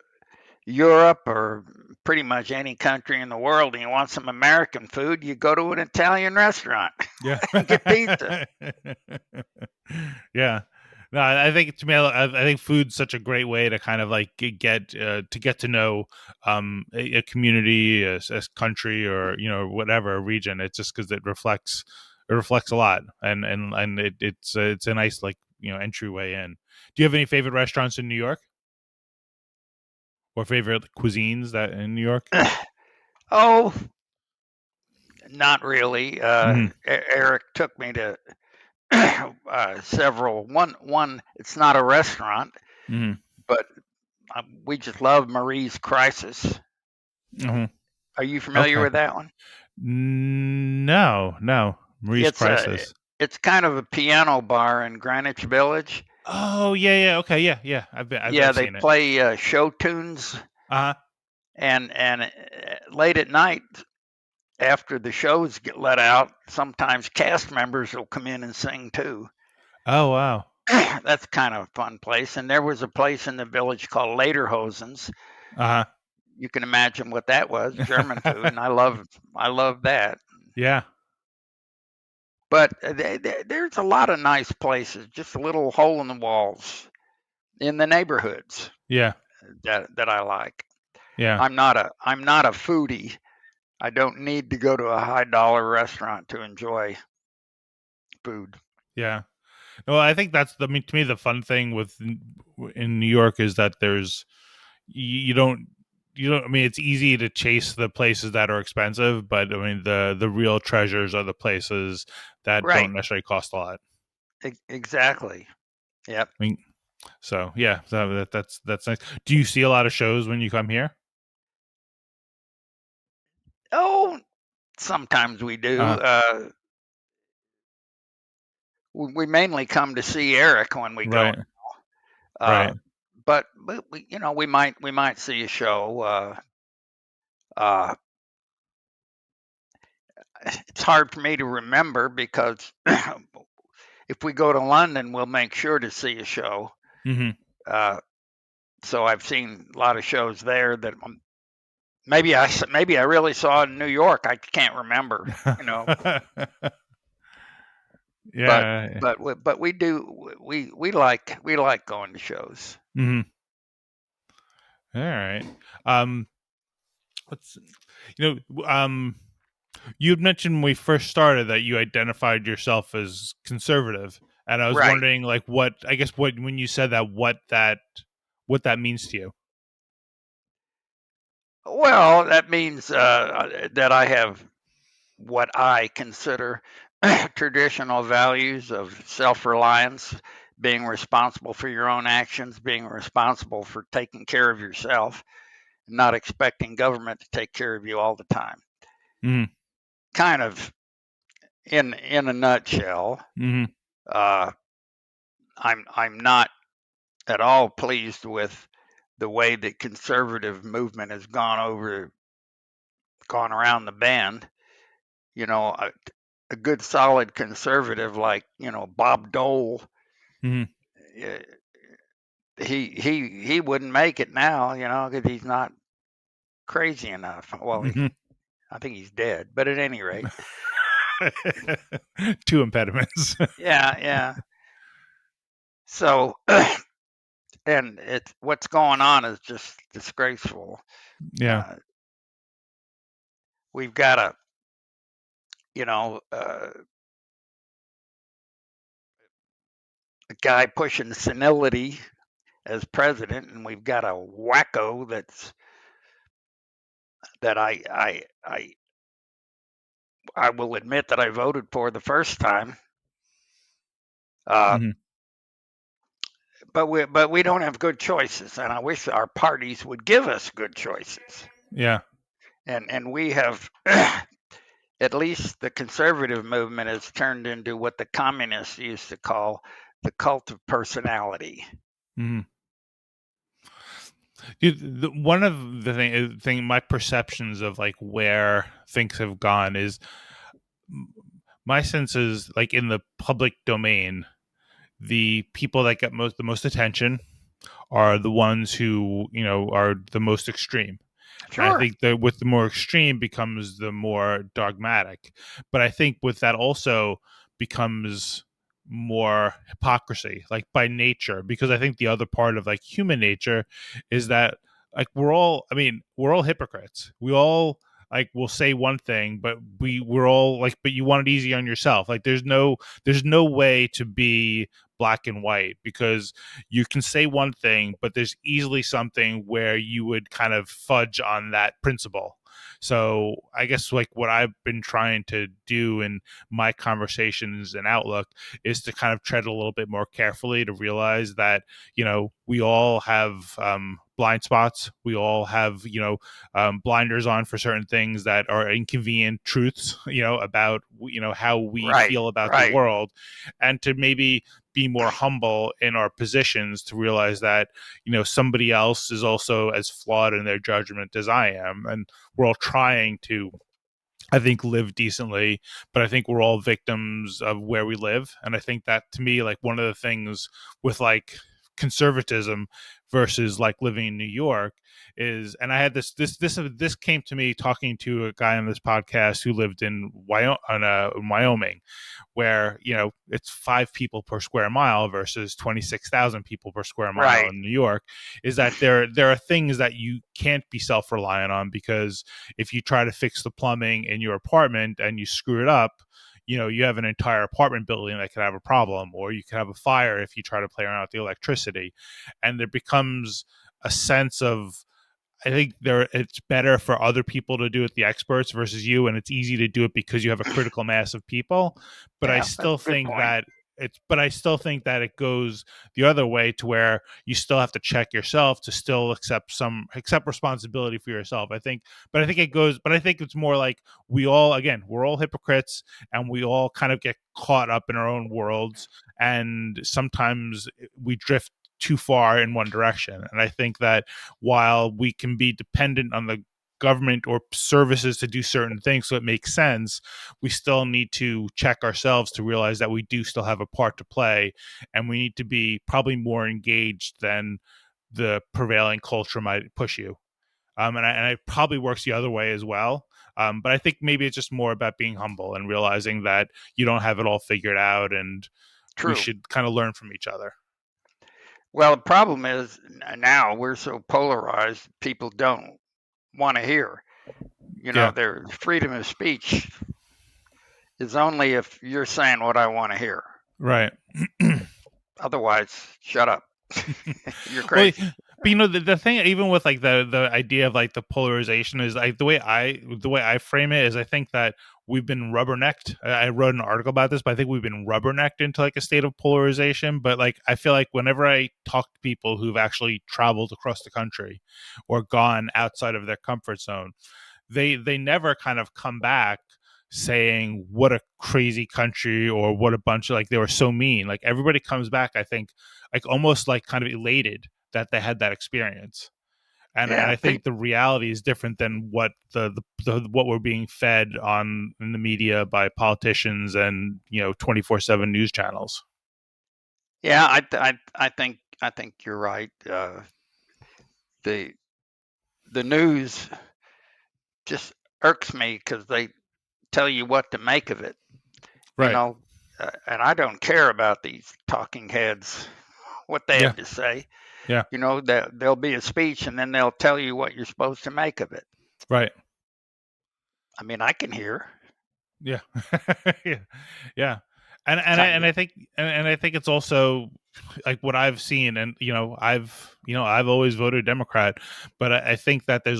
Europe or pretty much any country in the world and you want some American food, you go to an Italian restaurant Yeah. and get pizza. Yeah. No, I think to me, I think food's such a great way to kind of like get to know a community, a country, or whatever a region. It's just because it reflects a lot, and it's a nice like entryway in. Do you have any favorite restaurants in New York or favorite cuisines that in New York? Oh, not really. Hmm. Eric took me to several. One, it's not a restaurant, Hmm. but we just love Marie's Crisis. Hmm. Are you familiar Okay. with that one? No, no. Marie's It's a Crisis. it's kind of a piano bar in Greenwich Village. Oh yeah, yeah, okay, yeah, yeah. I've Yeah, they seen it. play show tunes, Uh huh. and late at night after the shows get let out, sometimes cast members will come in and sing too. Oh wow. That's kind of a fun place. And there was a place in the village called Lederhosen's. Uh You can imagine what that was, German food, huh. and I love that. Yeah, But there's a lot of nice places, just a little hole in the walls in the neighborhoods yeah, that I like. yeah, I'm not a foodie. I don't need to go to a high dollar restaurant to enjoy food. yeah. Well, I think I mean, to me, the fun thing in New York is that you don't I mean, it's easy to chase the places that are expensive, but I mean, the real treasures are the places that Right. don't necessarily cost a lot. Exactly. Yep. I mean, so yeah, that's nice. Do you see a lot of shows when you come here? Oh, sometimes we do. Uh, We mainly come to see Eric when we go. right, Uh, right. but we might see a show. Uh, it's hard for me to remember because if we go to London, we'll make sure to see a show. Mm-hmm. Uh, so I've seen a lot of shows there that maybe I really saw in New York. I can't remember, but Yeah. but we like going to shows. Hmm. All right. Um, let's. You had mentioned when we first started that you identified yourself as conservative, and I was Right. wondering, like, what when you said that, what that means to you. Well, that means that I have what I consider traditional values of self reliance, being responsible for your own actions, being responsible for taking care of yourself, not expecting government to take care of you all the time. Hmm. Kind of in a nutshell, Hmm. uh, I'm not at all pleased with the way the conservative movement has gone around the bend. A good solid conservative like Bob Dole, Hmm. eh, he wouldn't make it now, because he's not crazy enough. Well, Hmm. I think he's dead, but at any rate, Two impediments. yeah, yeah. So and it's what's going on is just disgraceful. Yeah. Uh, we've got a you know a guy pushing senility as president, and we've got a wacko that I will admit that I voted for the first time. Uh, Hmm. but we don't have good choices, and I wish our parties would give us good choices. Yeah. And we have at least the conservative movement has turned into what the communists used to call the cult of personality. Hmm. One of the my perceptions of like where things have gone is my sense is like in the public domain, the people that get the most attention are the ones who are the most extreme. And I Sure. think that with the more extreme becomes the more dogmatic. But I think with that also becomes more hypocrisy, like by nature, because I think the other part of like human nature is that like we're all hypocrites. We all like will say one thing, but we're all like, but you want it easy on yourself. Like there's no way to be black and white because you can say one thing, but there's easily something where you would kind of fudge on that principle. So I guess like what I've been trying to do in my conversations and outlook is to kind of tread a little bit more carefully to realize that, we all have blind spots. We all have, blinders on for certain things that are inconvenient truths, about, how we Right. feel about the Right. world, and to maybe be more humble in our positions to realize that somebody else is also as flawed in their judgment as I am, and we're all trying to, I think, live decently, but I think we're all victims of where we live. And I think that to me, like one of the things with like conservatism versus like living in New York is, and I had this came to me talking to a guy on this podcast who lived in Wyoming, where it's 5 people per square mile versus 26,000 people per square mile Right. in New York, is that there are things that you can't be self-reliant on, because if you try to fix the plumbing in your apartment and you screw it up, you have an entire apartment building that could have a problem, or you could have a fire if you try to play around with the electricity. And there becomes a sense of, I think it's better for other people to do it, the experts, versus you, and it's easy to do it because you have a critical mass of people. But I Yeah, that's still a good think point. that it goes the other way, to where you still have to check yourself to still accept responsibility for yourself. I think, but I think it goes, but I think it's more like we're all hypocrites, and we all kind of get caught up in our own worlds, and sometimes we drift too far in one direction. And I think that while we can be dependent on the government or services to do certain things so it makes sense, we still need to check ourselves to realize that we do still have a part to play, and we need to be probably more engaged than the prevailing culture might push you. And it probably works the other way as well. But I think maybe it's just more about being humble and realizing that you don't have it all figured out, and we True. should kind of learn from each other. Well, the problem is now we're so polarized, people don't want to hear. Yeah, Their freedom of speech is only if you're saying what I want to hear. right. Otherwise, shut up. You're Well, crazy. but the thing, even with like the idea of like the polarization, is like the way I frame it is, I think that we've been rubbernecked. I wrote an article about this, but I think we've been rubbernecked into like a state of polarization. But like I feel like whenever I talk to people who've actually traveled across the country or gone outside of their comfort zone, they never kind of come back saying what a crazy country, or what a bunch of, like, they were so mean. Like everybody comes back, I think, like almost like kind of elated that they had that experience. And Yeah, I think the reality is different than what what we're being fed on in the media by politicians and 24/7 news channels. yeah. I think you're right. The the news just irks me because they tell you what to make of it. You Right. know, and I don't care about these talking heads what they Yeah. have to say. Yeah. There'll be a speech, and then they'll tell you what you're supposed to make of it. Right. I mean, I can hear, Yeah. Yeah. Yeah. And kind of. I think and I think it's also like what I've seen, and I've always voted Democrat, but I think that there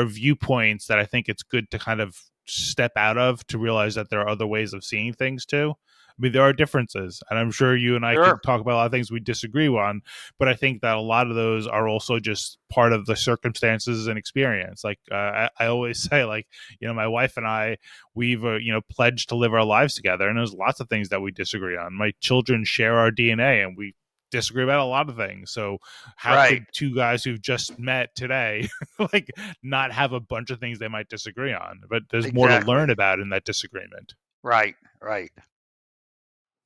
are viewpoints that I think it's good to kind of step out of to realize that there are other ways of seeing things too. I mean, there are differences, and I'm sure you and I Sure. could talk about a lot of things we disagree on, but I think that a lot of those are also just part of the circumstances and experience. Like I always say, like, my wife and I, we've pledged to live our lives together, and there's lots of things that we disagree on. My children share our DNA, and we disagree about a lot of things. So how Right. could two guys who've just met today like not have a bunch of things they might disagree on? But there's more to Exactly. learn about in that disagreement. Right. Right.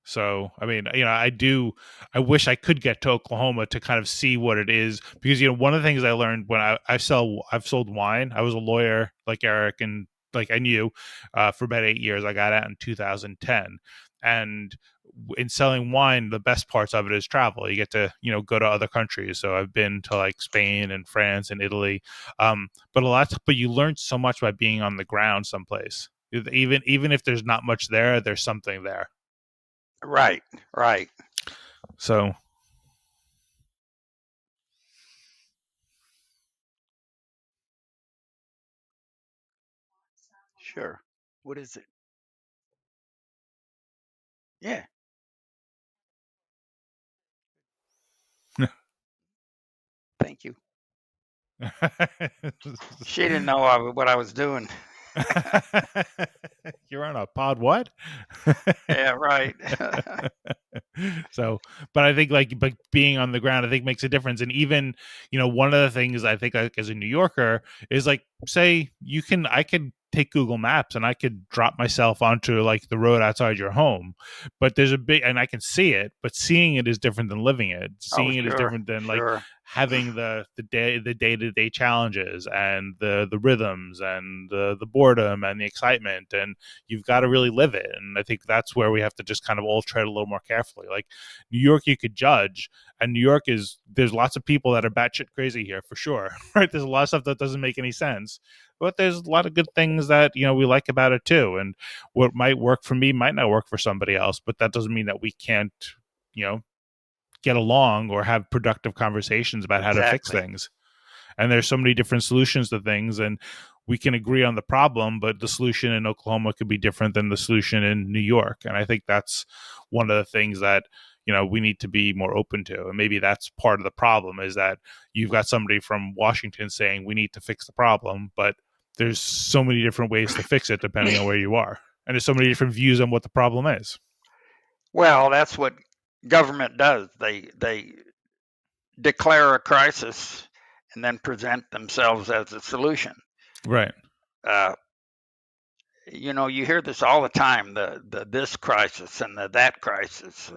So, I mean, I wish I could get to Oklahoma to kind of see what it is, because, one of the things I learned when I've sold wine. I was a lawyer like Eric, and like I knew, for about 8 years. I got out in 2010. And in selling wine, the best parts of it is travel. You get to, go to other countries. So I've been to like Spain and France and Italy. But you learn so much by being on the ground someplace. Even if there's not much there, there's something there. Right. Right. So Sure. What is it? Yeah. Thank you. She didn't know what I was doing. You're on a pod what? Yeah. Right. So, but I think like being on the ground, I think makes a difference. And even, one of the things I think, like, as a New Yorker, is like, say I could take Google Maps and I could drop myself onto like the road outside your home, but there's and I can see it, but seeing it is different than living it. Oh, Seeing it is sure. different than like Sure. having the day to day challenges and the rhythms and the boredom and the excitement, and you've got to really live it. And I think that's where we have to just kind of all tread a little more carefully. Like New York, you could judge, and there's lots of people that are batshit crazy here for sure, right? There's a lot of stuff that doesn't make any sense, but there's a lot of good things that we like about it too. And what might work for me might not work for somebody else, but that doesn't mean that we can't, you know, get along or have productive conversations about how to fix Exactly. things. And there's so many different solutions to things, and we can agree on the problem, but the solution in Oklahoma could be different than the solution in New York. And I think that's one of the things that we need to be more open to. And maybe that's part of the problem, is that you've got somebody from Washington saying we need to fix the problem, but there's so many different ways to fix it depending on where you are, and there's so many different views on what the problem is. Well, that's what government does. They declare a crisis and then present themselves as a solution. Right. Uh, you hear this all the time, the this crisis and the that crisis.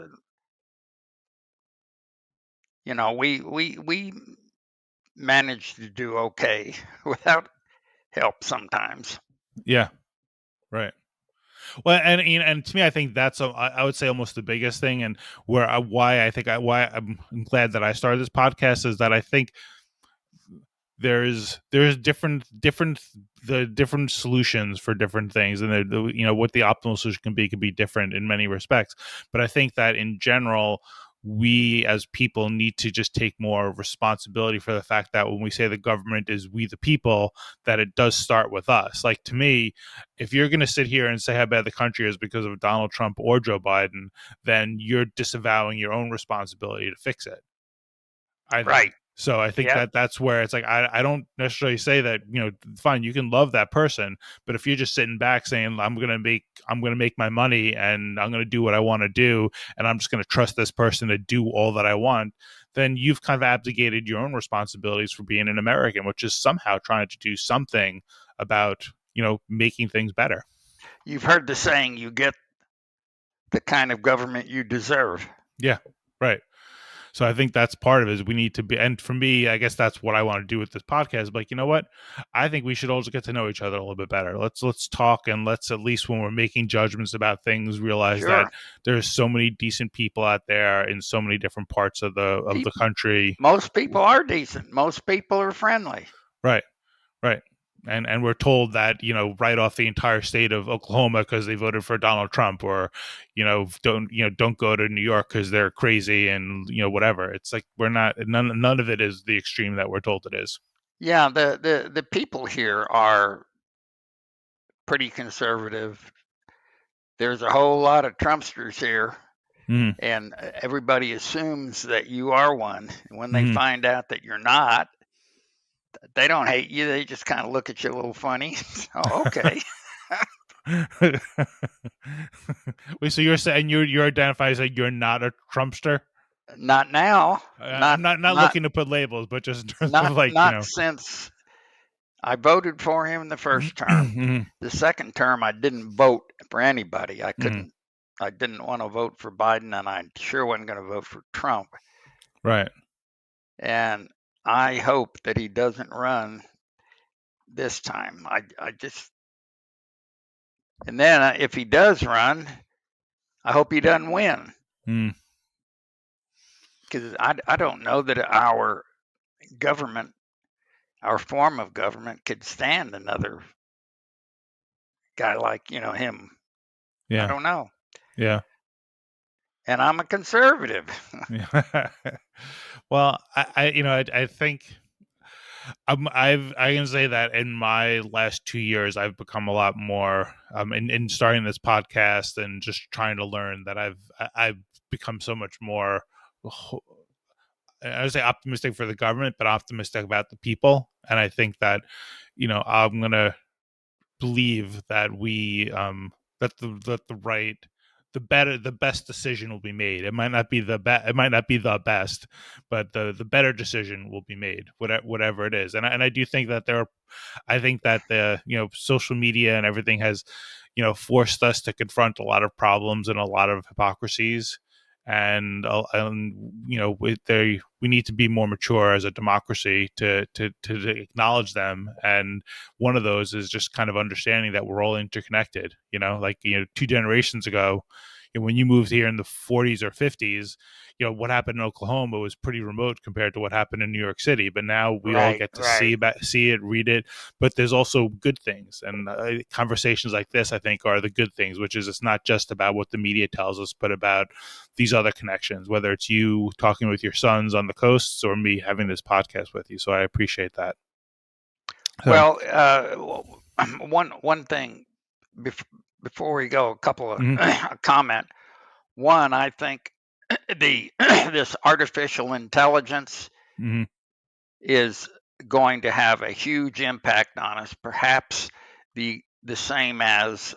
We manage to do okay without help sometimes. Yeah. Right. Well, and to me, I think that's I would say almost the biggest thing, and why I'm glad that I started this podcast is that I think there's different solutions for different things, and what the optimal solution can be different in many respects. But I think that in general, we as people need to just take more responsibility for the fact that when we say the government is we the people, that it does start with us. Like, to me, if you're going to sit here and say how bad the country is because of Donald Trump or Joe Biden, then you're disavowing your own responsibility to fix it, I think. Right. So I think Yep. that that's where it's like, I don't necessarily say that, fine, you can love that person, but if you're just sitting back saying I'm gonna make my money and I'm gonna do what I want to do, and I'm just gonna trust this person to do all that I want, then you've kind of abdicated your own responsibilities for being an American, which is somehow trying to do something about making things better. You've heard the saying, you get the kind of government you deserve. Yeah, right. So I think that's part of it is we need to be, and for me, I guess that's what I want to do with this podcast. Like, you know what? I think we should also get to know each other a little bit better. Let's talk, and let's, at least when we're making judgments about things, realize that Sure. there's so many decent people out there in so many different parts of the country. Most people are decent. Most people are friendly. Right, right. And we're told that, right off the entire state of Oklahoma because they voted for Donald Trump, or don't go to New York because they're crazy, and whatever. It's like we're not, none of it is the extreme that we're told it is. Yeah, the people here are pretty conservative. There's a whole lot of Trumpsters here, Mm-hmm. and everybody assumes that you are one. And when they Mm-hmm. find out that you're not, they don't hate you. They just kind of look at you a little funny. Oh, okay. Wait, so you're saying you're identified as like you're not a Trumpster? Not now. I'm not Not looking to put labels, but just in terms of like not since I voted for him the first term. Mhm, The second term, I didn't vote for anybody. I mhm. couldn't. I didn't want to vote for Biden, and I sure wasn't going to vote for Trump. Right. And I hope that he doesn't run this time. I just, and then if he does run, I hope he doesn't win, Mm, because I don't know that our government, our form of government, could stand another guy like him. I yeah. don't know. Yeah. And I'm a conservative. Yeah. Well, I think I can say that in my last 2 years, I've become a lot more in starting this podcast and just trying to learn that I've become so much more. I would say optimistic for the government, but optimistic about the people. And I think that, I'm gonna believe that we that the right the best decision will be made. It might not be it might not be the best, but the better decision will be made, whatever it is. And I do think that I think that the social media and everything has forced us to confront a lot of problems and a lot of hypocrisies, and we need to be more mature as a democracy to acknowledge them. And one of those is just kind of understanding that we're all interconnected. Like 2 generations ago, when you moved here in the 40s or 50s, what happened in Oklahoma was pretty remote compared to what happened in New York City. But now we all Right, get to right. see it, read it. But there's also good things, and conversations like this, I think, are the good things. Which is, it's not just about what the media tells us, but about these other connections. Whether it's you talking with your sons on the coasts, or me having this podcast with you. So I appreciate that. So, Well, one thing bef- before we go, a couple of mhm, comment. One, I think the this artificial intelligence mhm, is going to have a huge impact on us. Perhaps the same as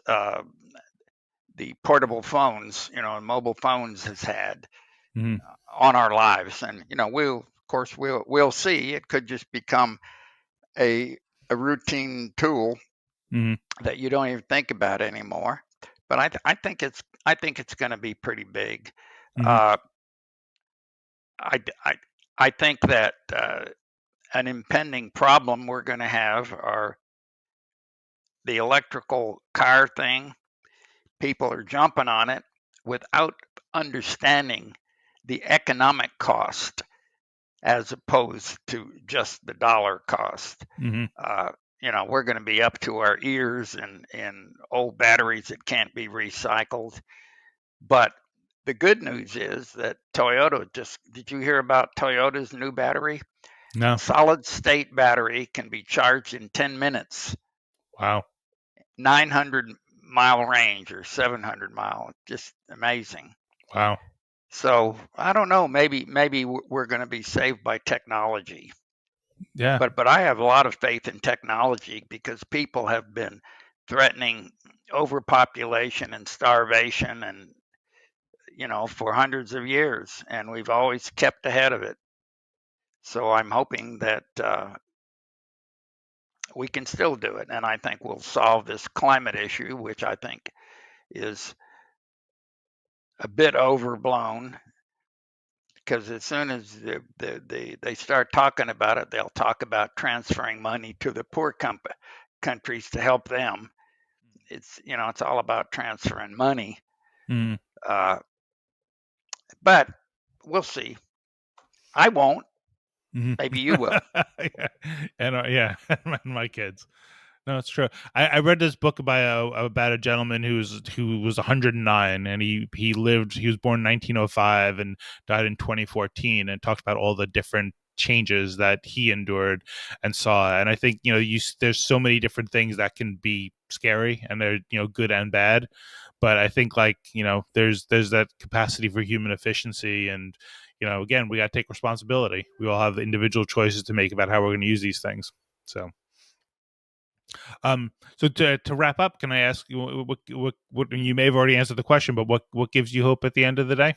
the portable phones, and mobile phones has had mhm, on our lives. And we'll of course we'll see. It could just become a a routine tool mhm, that you don't even think about anymore. But I think it's going to be pretty big. mhm, Uh, I, I I think that an impending problem we're going to have are the electrical car thing. People are jumping on it without understanding the economic cost as opposed to just the dollar cost. mhm, Uh, we're going to be up to our ears in old batteries that can't be recycled. But the good news is that Toyota just, did you hear about Toyota's new battery? no, Solid state battery can be charged in 10 minutes, wow, 900-mile range or 700-mile. Just amazing. wow, So I don't know. Maybe we're going to be saved by technology. yeah, But I have a lot of faith in technology because people have been threatening overpopulation and starvation and for hundreds of years, and we've always kept ahead of it. So I'm hoping that we can still do it, and I think we'll solve this climate issue, which I think is a bit overblown. because as soon as they start talking about it, they'll talk about transferring money to the poor countries to help them. It's all about transferring money. Mm. Uh, but we'll see. I won't. Mhm. Maybe you will. Yeah. And yeah, and my kids. No, it's true. I read this book about a gentleman who was 109, and he was born in 1905 and died in 2014, and talked about all the different changes that he endured and saw. And I think there's so many different things that can be scary, and they're good and bad. But I think, like, there's that capacity for human efficiency, and again, we got to take responsibility. We all have individual choices to make about how we're going to use these things. So. So to wrap up, can I ask you what you may have already answered the question, but what gives you hope at the end of the day?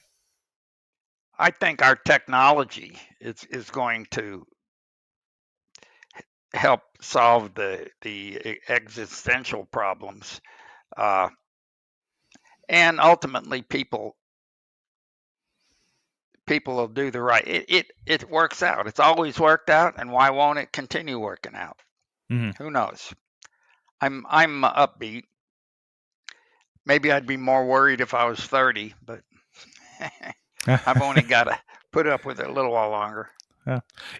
I think our technology is going to help solve the existential problems, uh, and ultimately people will do the right. It works out. It's always worked out, and why won't it continue working out? Mm-hmm. Who knows? I'm upbeat. Maybe I'd be more worried if I was 30, but I've only got to put up with it a little while longer. Yeah.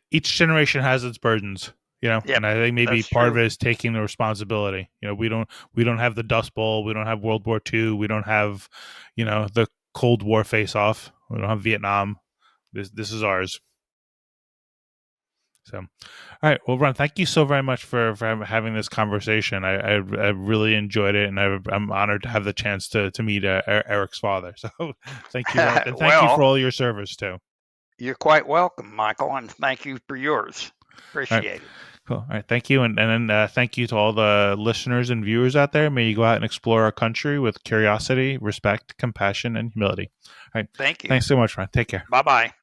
Each generation has its burdens, Yep, and I think maybe that's part of true. it is taking the responsibility. We don't have the Dust Bowl, we don't have World War II, we don't have, the Cold War face off, we don't have Vietnam. This is ours. So, all right. Well, Ron, thank you so very much for having this conversation. I really enjoyed it, and I'm honored to have the chance to meet Eric's father. So, thank you very, and thank you for Well, all your service too. you're quite welcome, Michael, and thank you for yours. All right. Appreciate it. Cool. All right. Thank you. And then thank you to all the listeners and viewers out there. May you go out and explore our country with curiosity, respect, compassion, and humility. All right. Thank you. Thanks so much, Ron. Take care. Bye bye.